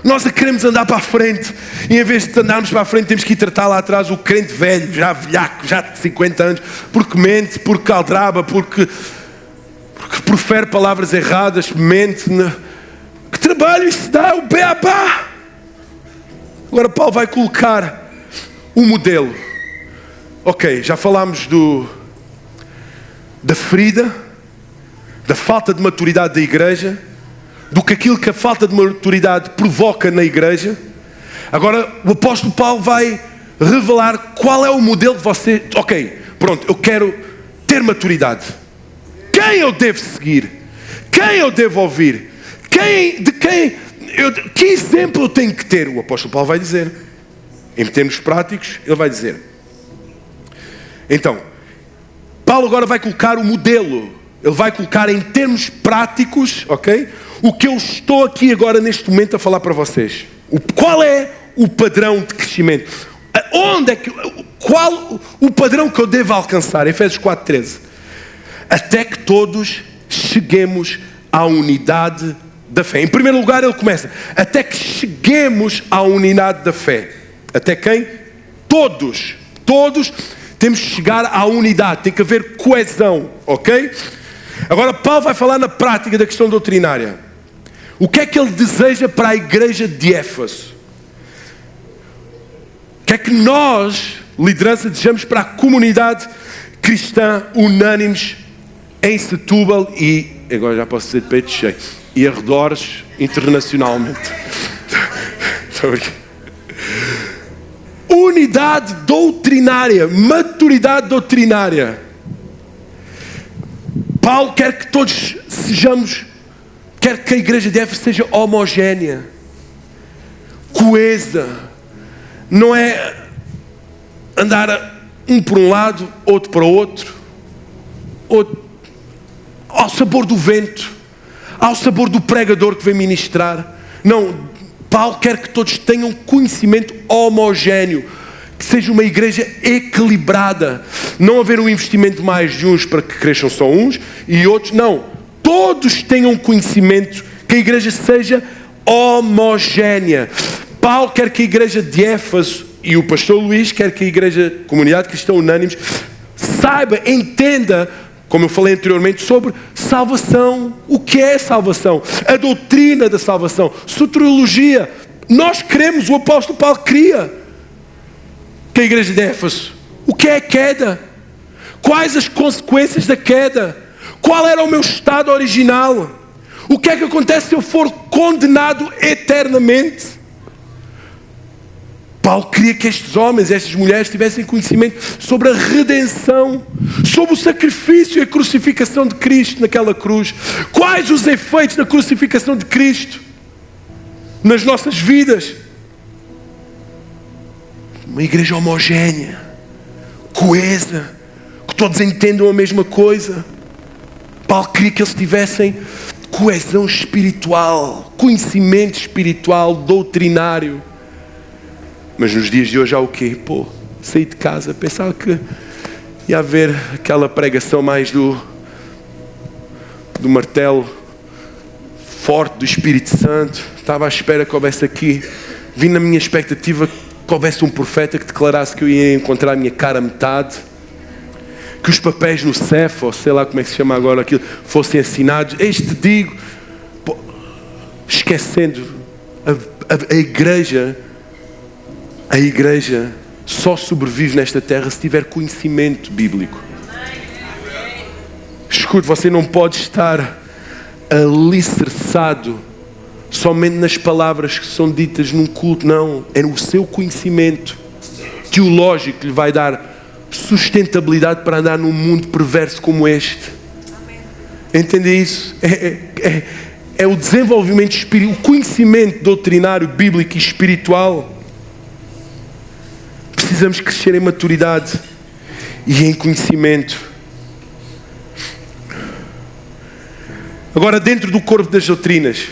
Nós queremos andar para a frente e em vez de andarmos para a frente temos que ir tratar lá atrás o crente velho, já velhaco, já de 50 anos, porque mente, porque aldraba, porque profere palavras erradas, mente. Que trabalho isso dá, o beabá. Agora Paulo vai colocar o modelo. Ok, já falámos da ferida, da falta de maturidade da igreja, do que aquilo que a falta de maturidade provoca na igreja. Agora o apóstolo Paulo vai revelar qual é o modelo de você. Ok, pronto, eu quero ter maturidade. Quem eu devo seguir? Quem eu devo ouvir? Que exemplo eu tenho que ter? O apóstolo Paulo vai dizer. Em termos práticos, ele vai dizer. Então, Paulo agora vai colocar o modelo. Ele vai colocar em termos práticos, ok? O que eu estou aqui agora neste momento a falar para vocês. Qual é o padrão de crescimento? Qual o padrão que eu devo alcançar? Efésios 4:13. Até que todos cheguemos à unidade da fé. Em primeiro lugar ele começa. Até que cheguemos à unidade da fé. Até quem? Todos. Todos temos que chegar à unidade. Tem que haver coesão, ok? Agora Paulo vai falar na prática da questão doutrinária. O que é que ele deseja para a igreja de Éfeso? O que é que nós, liderança, desejamos para a comunidade cristã unânimes em Setúbal e, agora já posso dizer de peito cheio, e arredores internacionalmente. Unidade doutrinária, maturidade doutrinária. Paulo quer que todos sejamos, quer que a igreja de Éfeso seja homogénea, coesa. Não é andar um para um lado, outro para o outro, ao sabor do vento, ao sabor do pregador que vem ministrar. Não, Paulo quer que todos tenham conhecimento homogéneo. que seja uma igreja equilibrada. Não haver um investimento mais de uns para que cresçam só uns e outros, não. Todos tenham conhecimento, que a igreja seja homogénea. Paulo quer que a igreja de Éfeso e o pastor Luís quer que a igreja, comunidade cristã unânimes, saiba, entenda, como eu falei anteriormente, sobre salvação. O que é salvação? A doutrina da salvação. Soteriologia. Nós queremos, o apóstolo Paulo queria que a igreja de Éfeso. O que é a queda? Quais as consequências da queda? Qual era o meu estado original? O que é que acontece se eu for condenado eternamente? Paulo queria que estes homens, estas mulheres tivessem conhecimento sobre a redenção, sobre o sacrifício e a crucificação de Cristo naquela cruz. Quais os efeitos da crucificação de Cristo nas nossas vidas? Uma igreja homogénea, coesa, que todos entendam a mesma coisa. Paulo queria que eles tivessem coesão espiritual, conhecimento espiritual, doutrinário. Mas nos dias de hoje há o quê? Saí de casa, pensava que ia haver aquela pregação mais do martelo forte do Espírito Santo. Estava à espera que houvesse aqui, vim na minha expectativa que houvesse um profeta que declarasse que eu ia encontrar a minha cara a metade, que os papéis no CEF, ou sei lá como é que se chama agora aquilo, fossem assinados. Eis te digo, esquecendo, a igreja só sobrevive nesta terra se tiver conhecimento bíblico. Escute, você não pode estar alicerçado somente nas palavras que são ditas num culto, não. É o seu conhecimento teológico que lhe vai dar sustentabilidade para andar num mundo perverso como este. Entende isso? É o desenvolvimento espiritual, o conhecimento doutrinário, bíblico e espiritual. Precisamos crescer em maturidade e em conhecimento. Agora, dentro do corpo das doutrinas,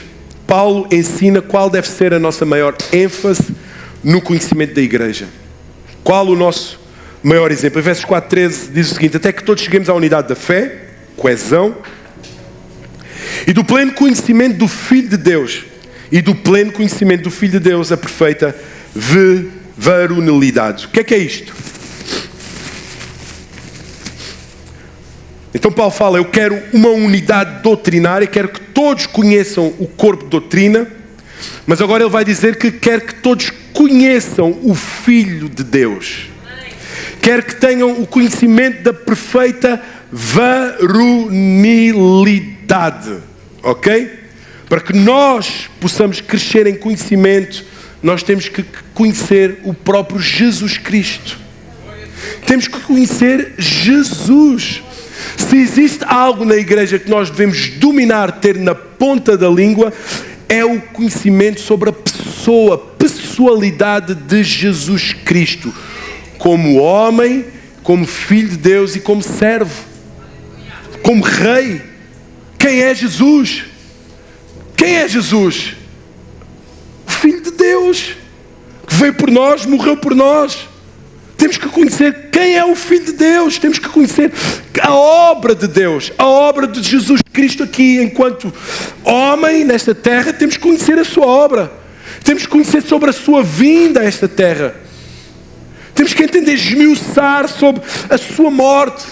Paulo ensina qual deve ser a nossa maior ênfase no conhecimento da igreja. Qual o nosso maior exemplo? Em versos 4:13 diz o seguinte: até que todos cheguemos à unidade da fé, coesão, e do pleno conhecimento do Filho de Deus, e do pleno conhecimento do Filho de Deus, a perfeita varonilidade. O que é isto? Então Paulo fala: eu quero uma unidade doutrinária, quero que todos conheçam o corpo de doutrina, mas agora ele vai dizer que quer que todos conheçam o Filho de Deus. Quer que tenham o conhecimento da perfeita varonilidade. Ok? Para que nós possamos crescer em conhecimento, nós temos que conhecer o próprio Jesus Cristo. Temos que conhecer Jesus. Se existe algo na igreja que nós devemos dominar, ter na ponta da língua, é o conhecimento sobre a pessoalidade de Jesus Cristo. Como homem, como filho de Deus e como servo. Como rei. Quem é Jesus? Quem é Jesus? O Filho de Deus, que veio por nós, morreu por nós. Temos que conhecer quem é o Filho de Deus. Temos que conhecer a obra de Deus, a obra de Jesus Cristo aqui, enquanto homem nesta terra. Temos que conhecer a sua obra. Temos que conhecer sobre a sua vinda a esta terra. Temos que entender, esmiuçar sobre a sua morte.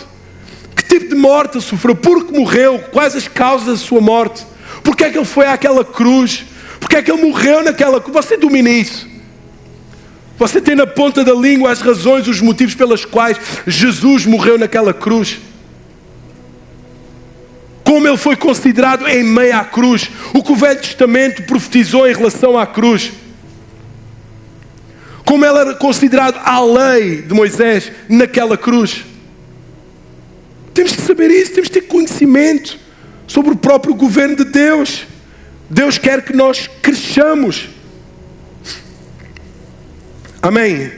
Que tipo de morte ele sofreu? Por que morreu? Quais as causas da sua morte? Por que é que ele foi àquela cruz? Por que é que ele morreu naquela cruz? Você domina isso. Você tem na ponta da língua as razões, os motivos pelas quais Jesus morreu naquela cruz. Como ele foi considerado em meio à cruz. O que o Velho Testamento profetizou em relação à cruz. Como ele era considerado à lei de Moisés naquela cruz. Temos que saber isso, temos que ter conhecimento sobre o próprio governo de Deus. Deus quer que nós cresçamos. Amém? Amém.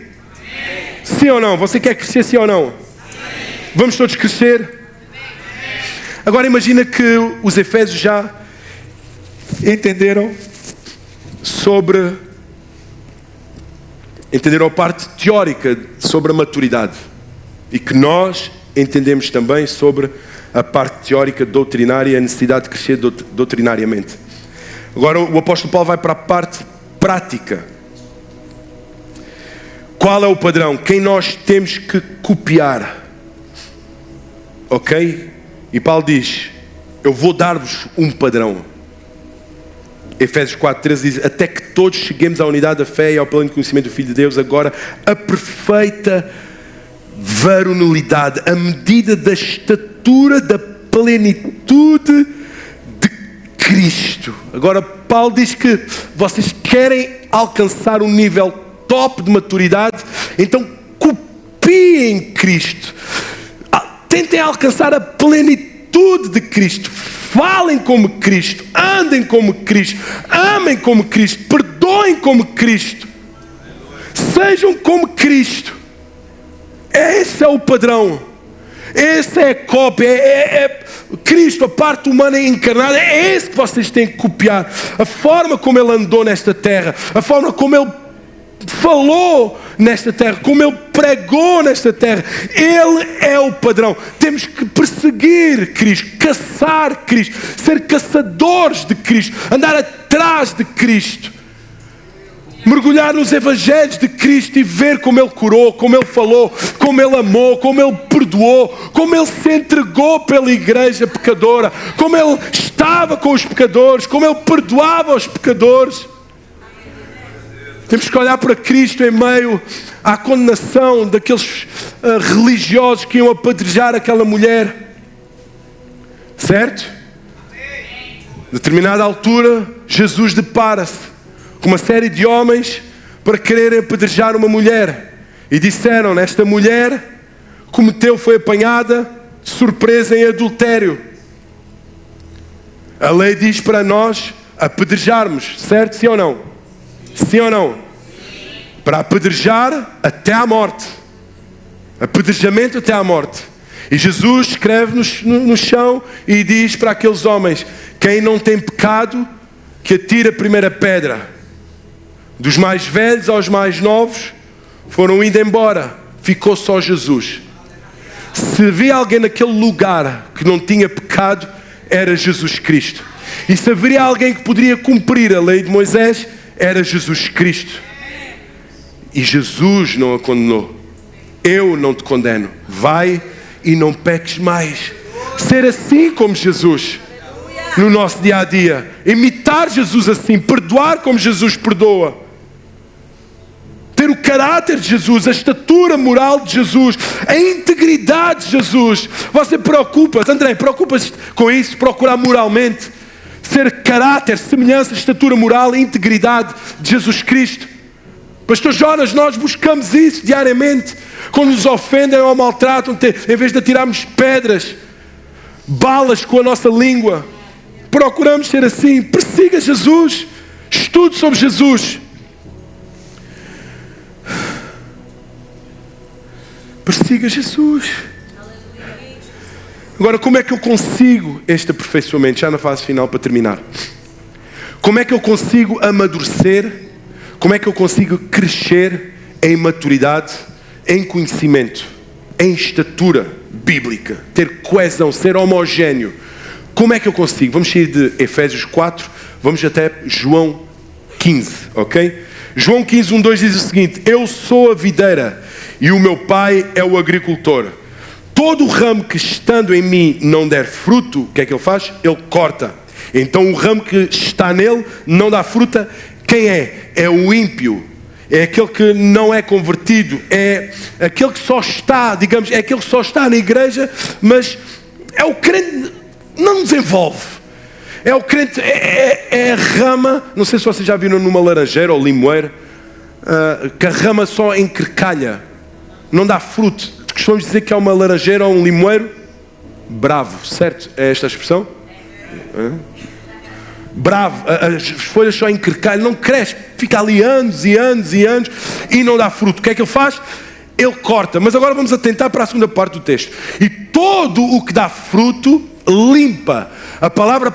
Sim ou não? Você quer crescer, sim ou não? Amém. Vamos todos crescer? Amém. Agora imagina que os Efésios já entenderam sobre entenderam a parte teórica sobre a maturidade e que nós entendemos também sobre a parte teórica doutrinária e a necessidade de crescer doutrinariamente. Agora o apóstolo Paulo vai para a parte prática. Qual é o padrão? Quem nós temos que copiar? Ok? E Paulo diz, eu vou dar-vos um padrão. Efésios 4:13 diz, até que todos cheguemos à unidade da fé e ao pleno conhecimento do Filho de Deus, agora a perfeita varonilidade, a medida da estatura da plenitude de Cristo. Agora Paulo diz que vocês querem alcançar um nível top de maturidade, então copiem Cristo. Tentem alcançar a plenitude de Cristo. Falem como Cristo, andem como Cristo, amem como Cristo, perdoem como Cristo, sejam como Cristo. Esse é o padrão, essa é a cópia, é Cristo, a parte humana encarnada, é esse que vocês têm que copiar. A forma como Ele andou nesta terra, a forma como Ele falou nesta terra, como Ele pregou nesta terra, Ele é o padrão. Temos que perseguir Cristo, caçar Cristo, ser caçadores de Cristo, andar atrás de Cristo, mergulhar nos evangelhos de Cristo e ver como Ele curou, como Ele falou, como Ele amou, como Ele perdoou, como Ele se entregou pela igreja pecadora, como Ele estava com os pecadores, como Ele perdoava os pecadores. Temos que olhar para Cristo em meio à condenação daqueles religiosos que iam apedrejar aquela mulher. Certo? A determinada altura, Jesus depara-se com uma série de homens para quererem apedrejar uma mulher. E disseram, esta mulher cometeu, foi apanhada de surpresa em adultério. A lei diz para nós apedrejarmos, certo? Sim ou não? Sim ou não? Para apedrejar até à morte. Apedrejamento até à morte. E Jesus escreve no chão e diz para aqueles homens, quem não tem pecado, que atire a primeira pedra. Dos mais velhos aos mais novos, foram indo embora. Ficou só Jesus. Se havia alguém naquele lugar que não tinha pecado, era Jesus Cristo. E se haveria alguém que poderia cumprir a lei de Moisés, era Jesus Cristo. E Jesus não a condenou. Eu não te condeno. Vai e não peques mais. Ser assim como Jesus no nosso dia a dia. Imitar Jesus assim. Perdoar como Jesus perdoa. Ter o caráter de Jesus, a estatura moral de Jesus, a integridade de Jesus. Você preocupa-se, André, preocupa-se com isso, procurar moralmente. Ser caráter, semelhança, estatura moral e integridade de Jesus Cristo. Pastor Jonas, nós buscamos isso diariamente. Quando nos ofendem ou maltratam, em vez de atirarmos pedras, balas com a nossa língua, procuramos ser assim. Persiga Jesus. Estude sobre Jesus. Persiga Jesus. Agora, como é que eu consigo este aperfeiçoamento? Já na fase final, para terminar. Como é que eu consigo amadurecer? Como é que eu consigo crescer em maturidade, em conhecimento, em estatura bíblica? Ter coesão, ser homogéneo. Como é que eu consigo? Vamos sair de Efésios 4, vamos até João 15, ok? João 15, 1, 2 diz o seguinte, eu sou a videira e o meu pai é o agricultor. Todo o ramo que estando em mim não der fruto, o que é que ele faz? Ele corta. Então o ramo que está nele não dá fruta. Quem é? É o ímpio. É aquele que não é convertido. É aquele que só está, digamos, é aquele que só está na igreja, mas é o crente, não desenvolve. É o crente, é a rama, não sei se vocês já viram numa laranjeira ou limoeiro, que a rama só encracalha, não dá fruto. Costumamos dizer que é uma laranjeira ou um limoeiro bravo, certo? É esta a expressão? Bravo, as folhas só encracalham, não cresce, fica ali anos e anos e anos e não dá fruto. O que é que ele faz? Ele corta. Mas agora vamos atentar para a segunda parte do texto. E todo o que dá fruto, limpa. A palavra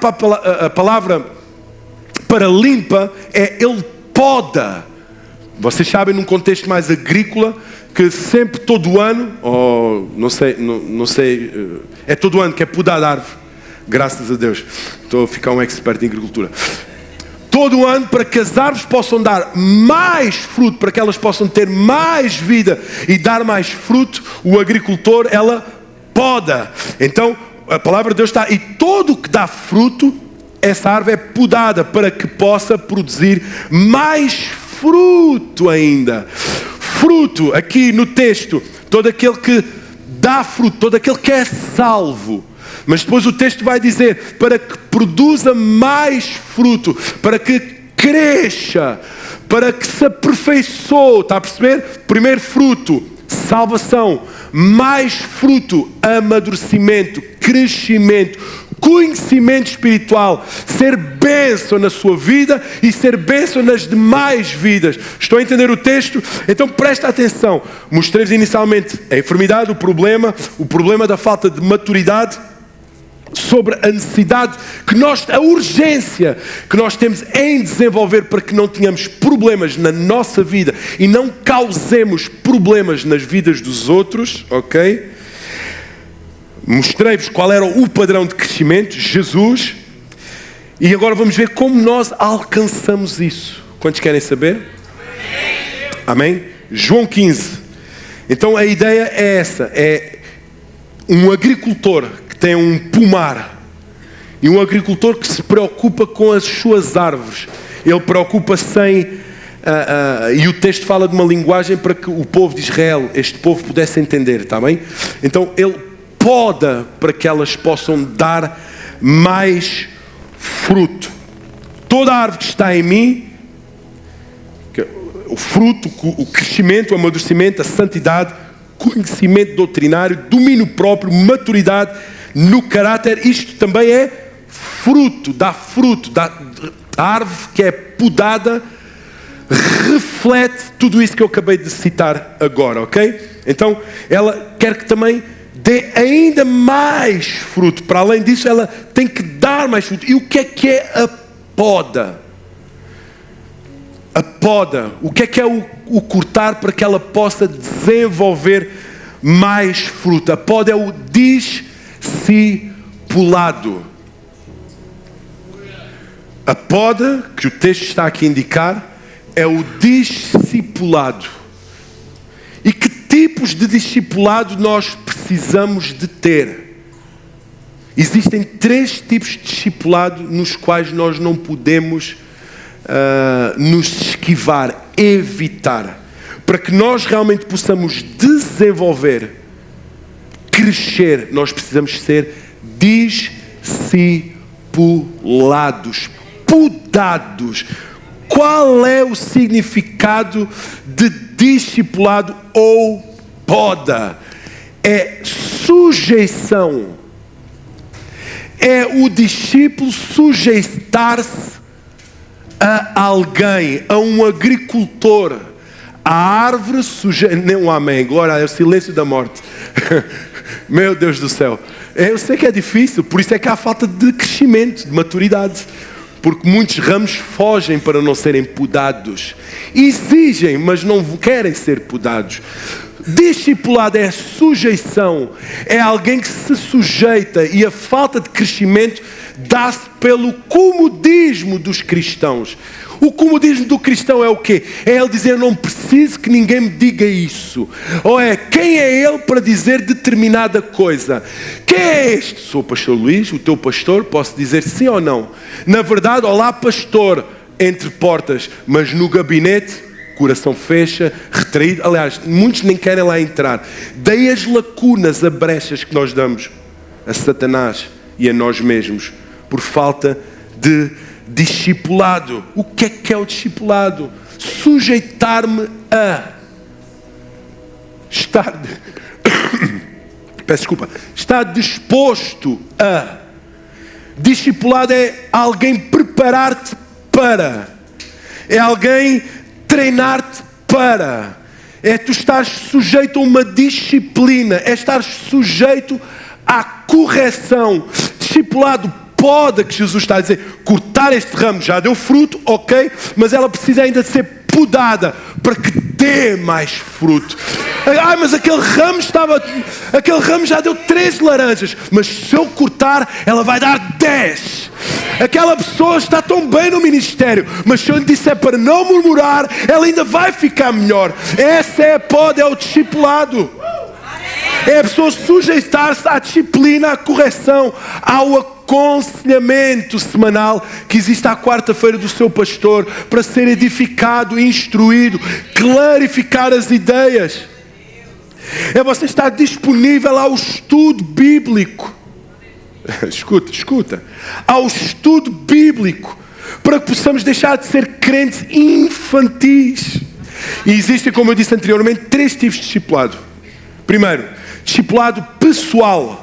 para limpa é ele poda. Vocês sabem, num contexto mais agrícola, que sempre, todo ano, ou não sei, é todo ano que é podada a árvore. Graças a Deus. Estou a ficar um expert em agricultura. Todo ano, para que as árvores possam dar mais fruto, para que elas possam ter mais vida e dar mais fruto, o agricultor, ela poda. Então, a palavra de Deus está, e todo o que dá fruto, essa árvore é podada para que possa produzir mais fruto ainda. Fruto, aqui no texto, todo aquele que dá fruto, todo aquele que é salvo. Mas depois o texto vai dizer, para que produza mais fruto, para que cresça, para que se aperfeiçoe, está a perceber? Primeiro fruto, salvação, mais fruto, amadurecimento, crescimento, conhecimento espiritual, ser bênção na sua vida e ser bênção nas demais vidas. Estou a entender o texto? Então presta atenção. Mostrei-vos inicialmente a enfermidade, o problema da falta de maturidade, sobre a necessidade a urgência que nós temos em desenvolver para que não tenhamos problemas na nossa vida e não causemos problemas nas vidas dos outros, ok? Mostrei-vos qual era o padrão de crescimento, Jesus, e agora vamos ver como nós alcançamos isso. Quantos querem saber? Amém? João 15. Então a ideia é essa, é um agricultor tem um pomar e um agricultor que se preocupa com as suas árvores. Ele preocupa-se e o texto fala de uma linguagem para que o povo de Israel, este povo, pudesse entender, está bem? Então ele poda para que elas possam dar mais fruto. Toda a árvore que está em mim, o fruto, o crescimento, o amadurecimento, a santidade, conhecimento doutrinário, domínio próprio, maturidade no caráter, isto também é fruto, dá fruto, a árvore que é podada reflete tudo isso que eu acabei de citar agora, ok? Então, ela quer que também dê ainda mais fruto. Para além disso, ela tem que dar mais fruto. E o que é a poda? A poda, o que é o cortar para que ela possa desenvolver mais fruto? A poda é o discipulado. A poda, que o texto está aqui a indicar, é o discipulado. E que tipos de discipulado nós precisamos de ter? Existem 3 tipos de discipulado nos quais nós não podemos nos esquivar, evitar. Para que nós realmente possamos desenvolver, crescer, nós precisamos ser discipulados, podados. Qual é o significado de discipulado ou poda? É sujeição. É o discípulo sujeitar-se a alguém, a um agricultor. A árvore sujeita... Não, amém, glória a Deus, silêncio da morte. Meu Deus do céu. Eu sei que é difícil, por isso é que há falta de crescimento, de maturidade. Porque muitos ramos fogem para não serem podados. Exigem, mas não querem ser podados. Discipulado é sujeição. É alguém que se sujeita, e a falta de crescimento dá-se pelo comodismo dos cristãos. O comodismo do cristão é o quê? É ele dizer, não preciso que ninguém me diga isso. Ou é, quem é ele para dizer determinada coisa? Quem é este? Sou o pastor Luís, o teu pastor, posso dizer sim ou não? Na verdade, olá pastor, entre portas, mas no gabinete, coração fecha, retraído. Aliás, muitos nem querem lá entrar. Daí as lacunas, as brechas que nós damos a Satanás e a nós mesmos, por falta de discipulado. O que é o discipulado? Sujeitar-me a estar peço desculpa, estar disposto a. Discipulado é alguém preparar-te para, é alguém treinar-te para, é tu estás sujeito a uma disciplina, é estar sujeito à correção. Discipulado poda, que Jesus está a dizer, cortar este ramo já deu fruto, ok, mas ela precisa ainda de ser podada para que dê mais fruto. Mas aquele ramo já deu 3 laranjas, mas se eu cortar, ela vai dar 10. Aquela pessoa está tão bem no ministério, mas se eu lhe disser para não murmurar, ela ainda vai ficar melhor. Essa é a poda, é o discipulado. É a pessoa sujeitar-se à disciplina, à correção, ao aconselhamento semanal que existe à quarta-feira do seu pastor, para ser edificado, instruído, clarificar as ideias. É você estar disponível ao estudo bíblico. Escuta. Ao estudo bíblico, para que possamos deixar de ser crentes infantis. E existem, como eu disse anteriormente, 3 tipos de discipulado. Primeiro, discipulado pessoal.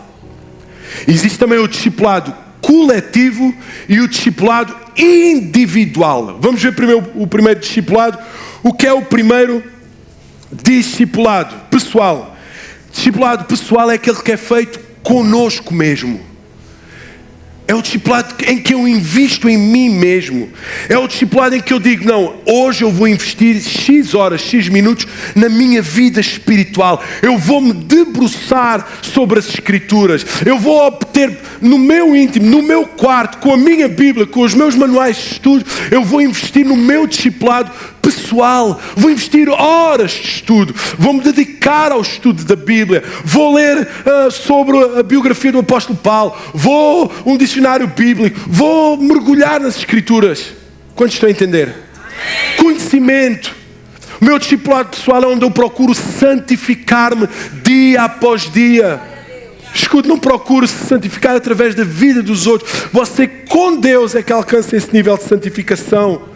Existe também o discipulado coletivo e o discipulado individual. Vamos ver primeiro o primeiro discipulado. O que é o primeiro discipulado pessoal? Discipulado pessoal é aquele que é feito conosco mesmo. É o discipulado em que eu invisto em mim mesmo. É o discipulado em que eu digo, não, hoje eu vou investir X horas, X minutos na minha vida espiritual. Eu vou me debruçar sobre as Escrituras. Eu vou obter no meu íntimo, no meu quarto, com a minha Bíblia, com os meus manuais de estudo, eu vou investir no meu discipulado pessoal. Vou investir horas de estudo. Vou-me dedicar ao estudo da Bíblia. Vou ler sobre a biografia do apóstolo Paulo. Vou um dicionário bíblico. Vou mergulhar nas Escrituras. Quantos estão a entender? Amém. Conhecimento. O meu discipulado pessoal é onde eu procuro santificar-me dia após dia. Escute, não procure se santificar através da vida dos outros. Você com Deus é que alcança esse nível de santificação.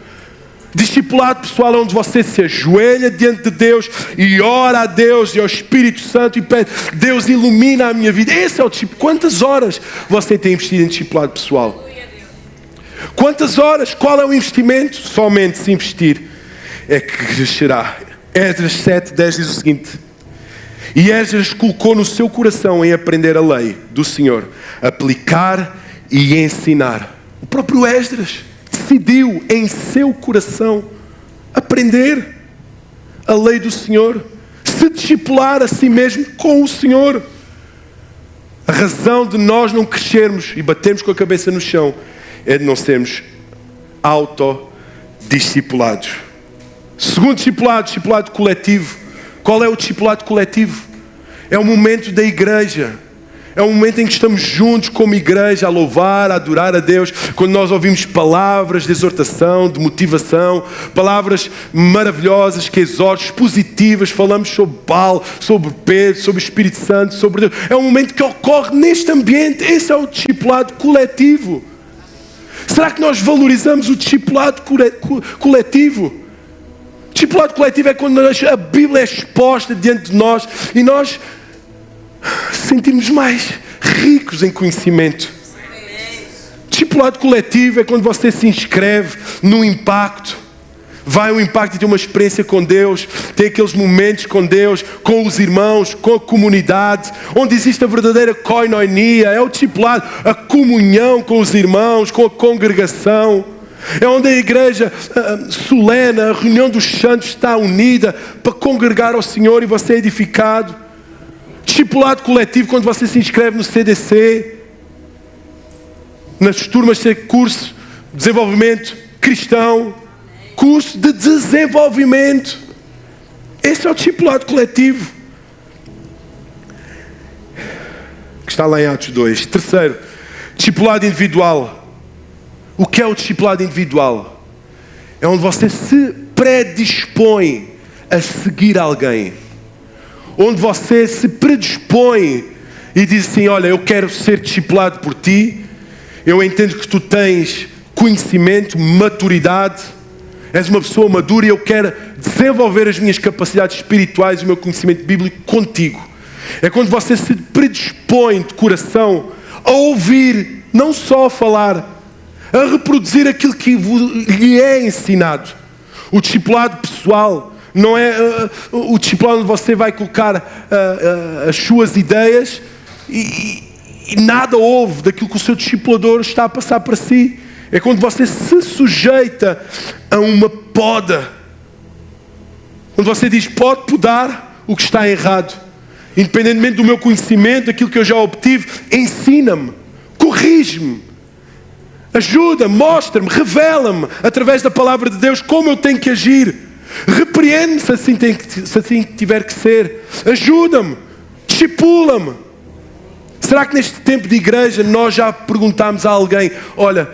Discipulado pessoal é onde você se ajoelha diante de Deus e ora a Deus e ao Espírito Santo e pede, Deus ilumina a minha vida. Esse é o discipulado. Quantas horas você tem investido em discipulado pessoal? Quantas horas? Qual é o investimento? Somente se investir é que crescerá. Esdras 7:10 diz o seguinte: e Esdras colocou no seu coração em aprender a lei do Senhor, aplicar e ensinar. O próprio Esdras decidiu em seu coração aprender a lei do Senhor, se discipular a si mesmo com o Senhor. A razão de nós não crescermos e batermos com a cabeça no chão é de não sermos autodiscipulados. Segundo discipulado, discipulado coletivo. Qual é o discipulado coletivo? É o momento da igreja. É um momento em que estamos juntos como igreja a louvar, a adorar a Deus. Quando nós ouvimos palavras de exortação, de motivação, palavras maravilhosas que exortam, positivas, falamos sobre Paulo, sobre Pedro, sobre o Espírito Santo, sobre Deus. É um momento que ocorre neste ambiente. Esse é o discipulado coletivo. Será que nós valorizamos o discipulado coletivo? O discipulado coletivo é quando a Bíblia é exposta diante de nós e nós sentimos mais ricos em conhecimento. Discipulado coletivo é quando você se inscreve no impacto. Vai ao impacto e tem uma experiência com Deus. Tem aqueles momentos com Deus, com os irmãos, com a comunidade, onde existe a verdadeira koinonia. É o discipulado, a comunhão com os irmãos, com a congregação. É onde a igreja solene, a reunião dos santos está unida para congregar ao Senhor e você é edificado. Discipulado coletivo, quando você se inscreve no CDC, nas turmas de curso de desenvolvimento cristão, curso de desenvolvimento. Esse é o discipulado coletivo, que está lá em Atos 2. Terceiro, discipulado individual. O que é o discipulado individual? É onde você se predispõe a seguir alguém. Onde você se predispõe e diz assim, olha, eu quero ser discipulado por ti. Eu entendo que tu tens conhecimento, maturidade. És uma pessoa madura e eu quero desenvolver as minhas capacidades espirituais e o meu conhecimento bíblico contigo. É quando você se predispõe de coração a ouvir, não só a falar, a reproduzir aquilo que lhe é ensinado. O discipulado pessoal não é o discipulado onde você vai colocar as suas ideias e nada ouve daquilo que o seu discipulador está a passar para si. É quando você se sujeita a uma poda Quando você diz, pode podar o que está errado, independentemente do meu conhecimento, daquilo que eu já obtive, ensina-me, corrige-me, ajuda-me, mostra-me, revela-me, através da palavra de Deus, como eu tenho que agir. Repreende-me se assim tiver que ser. Ajuda-me, discipula-me. Será que neste tempo de igreja nós já perguntámos a alguém, olha,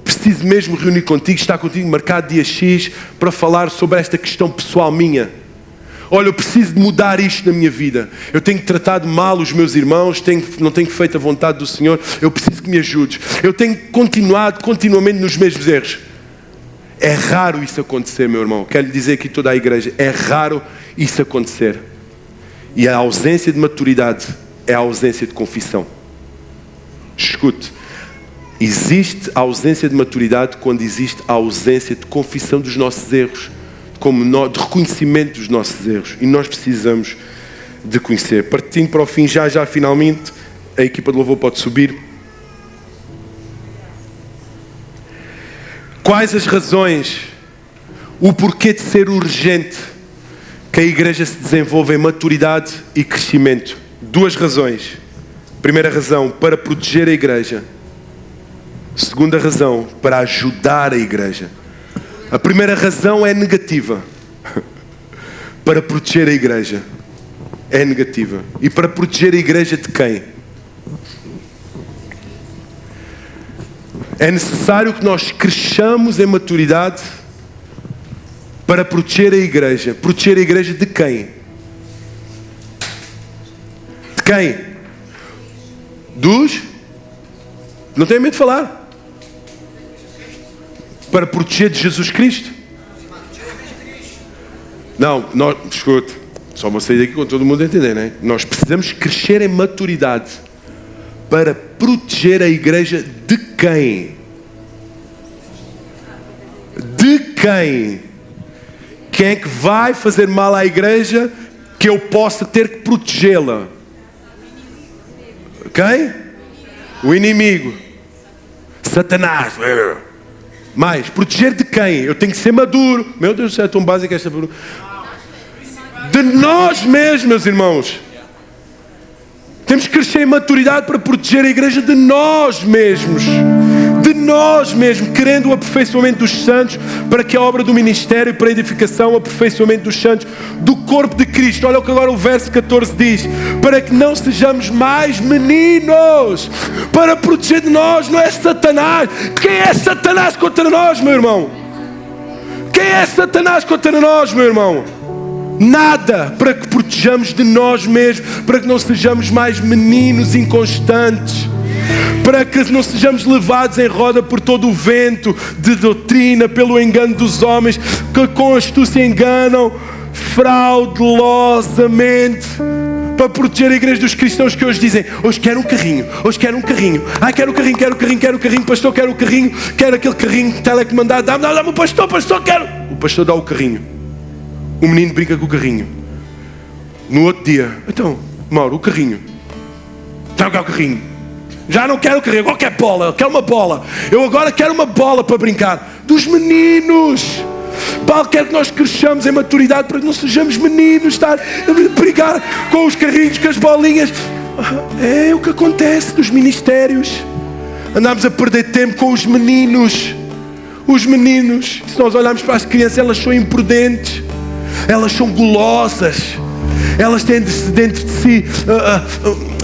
preciso mesmo reunir contigo, estar contigo marcado dia X para falar sobre esta questão pessoal minha. Olha, eu preciso de mudar isto na minha vida. Eu tenho tratado mal os meus irmãos, não tenho feito a vontade do Senhor, eu preciso que me ajudes. Eu tenho continuado continuamente nos mesmos erros. É raro isso acontecer, meu irmão. Quero lhe dizer aqui toda a igreja, é raro isso acontecer. E a ausência de maturidade é a ausência de confissão. Escute, existe a ausência de maturidade quando existe a ausência de confissão dos nossos erros, de reconhecimento dos nossos erros. E nós precisamos de conhecer. Partindo para o fim, já finalmente, a equipa de louvor pode subir. Quais as razões, o porquê de ser urgente que a igreja se desenvolva em maturidade e crescimento? 2 razões. Primeira razão, para proteger a igreja. Segunda razão, para ajudar a igreja. A primeira razão é negativa. Para proteger a igreja. É negativa. E para proteger a igreja de quem? É necessário que nós cresçamos em maturidade para proteger a igreja. Proteger a igreja de quem? De quem? Não tenho medo de falar. Para proteger de Jesus Cristo. Não, escute. Só vou sair daqui com todo mundo a entender, não é? Nós precisamos crescer em maturidade para proteger a igreja de quem? De quem? Quem é que vai fazer mal à igreja que eu possa ter que protegê-la? Quem? O inimigo. Satanás. Mais, proteger de quem? Eu tenho que ser maduro. Meu Deus do céu, é tão básico esta pergunta. De nós mesmos, meus irmãos. Temos que crescer em maturidade para proteger a igreja de nós mesmos. De nós mesmos, querendo o aperfeiçoamento dos santos, para que a obra do ministério, para a edificação, o aperfeiçoamento dos santos, do corpo de Cristo. Olha o que agora o verso 14 diz. Para que não sejamos mais meninos. Para proteger de nós, não é Satanás. Quem é Satanás contra nós, meu irmão? Quem é Satanás contra nós, meu irmão? Nada, para que protejamos de nós mesmos, para que não sejamos mais meninos inconstantes, para que não sejamos levados em roda por todo o vento de doutrina, pelo engano dos homens, que com astúcia enganam fraudulosamente. Para proteger a igreja dos cristãos que hoje dizem, hoje quero um carrinho, quero um carrinho, pastor, quero o carrinho, quero aquele carrinho telecomandado, dá-me o pastor, quero. O pastor dá o carrinho. O menino brinca com o carrinho. No outro dia, então, Mauro, o carrinho. Já quero o carrinho. Já não quero o carrinho, agora quero bola, quero uma bola. Eu agora quero uma bola para brincar. Dos meninos. Paulo quer que nós cresçamos em maturidade para que não sejamos meninos, estar a brigar com os carrinhos, com as bolinhas. É o que acontece nos ministérios. Andamos a perder tempo com os meninos. Os meninos, se nós olharmos para as crianças, elas são imprudentes. Elas são gulosas. Elas têm dentro de si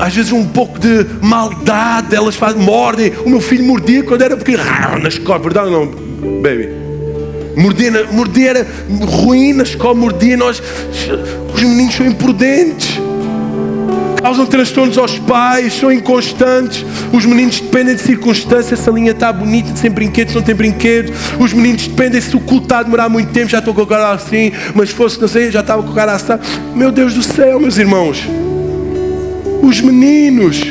às vezes um pouco de maldade. Elas mordem. O meu filho mordia quando era pequeno na escola, verdade ou não, baby? Mordia era ruim na escola, mordia. Os meninos são imprudentes, causam transtornos aos pais, são inconstantes. Os meninos dependem de circunstâncias. Se a linha está bonita, sem brinquedos, não tem brinquedos. Os meninos dependem, se o culto está a demorar muito tempo, já estou com o cara assim, mas fosse, não sei, já estava com o cara assim. Meu Deus do céu, meus irmãos. Os meninos,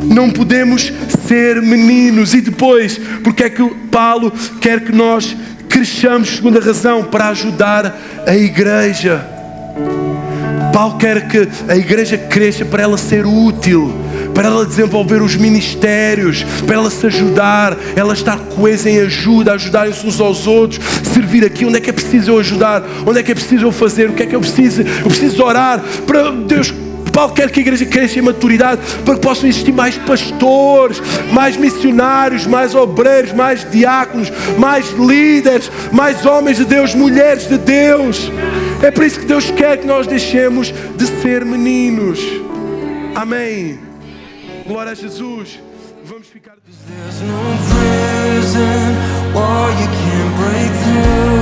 não podemos ser meninos. E depois, porque é que Paulo quer que nós cresçamos? Segunda razão, para ajudar a igreja. Paulo quer que a igreja cresça para ela ser útil, para ela desenvolver os ministérios, para ela se ajudar, ela estar coesa em ajuda, ajudarem-se uns aos outros, servir aqui. Onde é que é preciso eu ajudar? Onde é que é preciso eu fazer? O que é que eu preciso? Eu preciso orar para Deus. Paulo quer que a igreja cresça em maturidade para que possam existir mais pastores, mais missionários, mais obreiros, mais diáconos, mais líderes, mais homens de Deus, mulheres de Deus. É por isso que Deus quer que nós deixemos de ser meninos. Amém. Glória a Jesus. Vamos ficar... There's no prison wall you can't break through.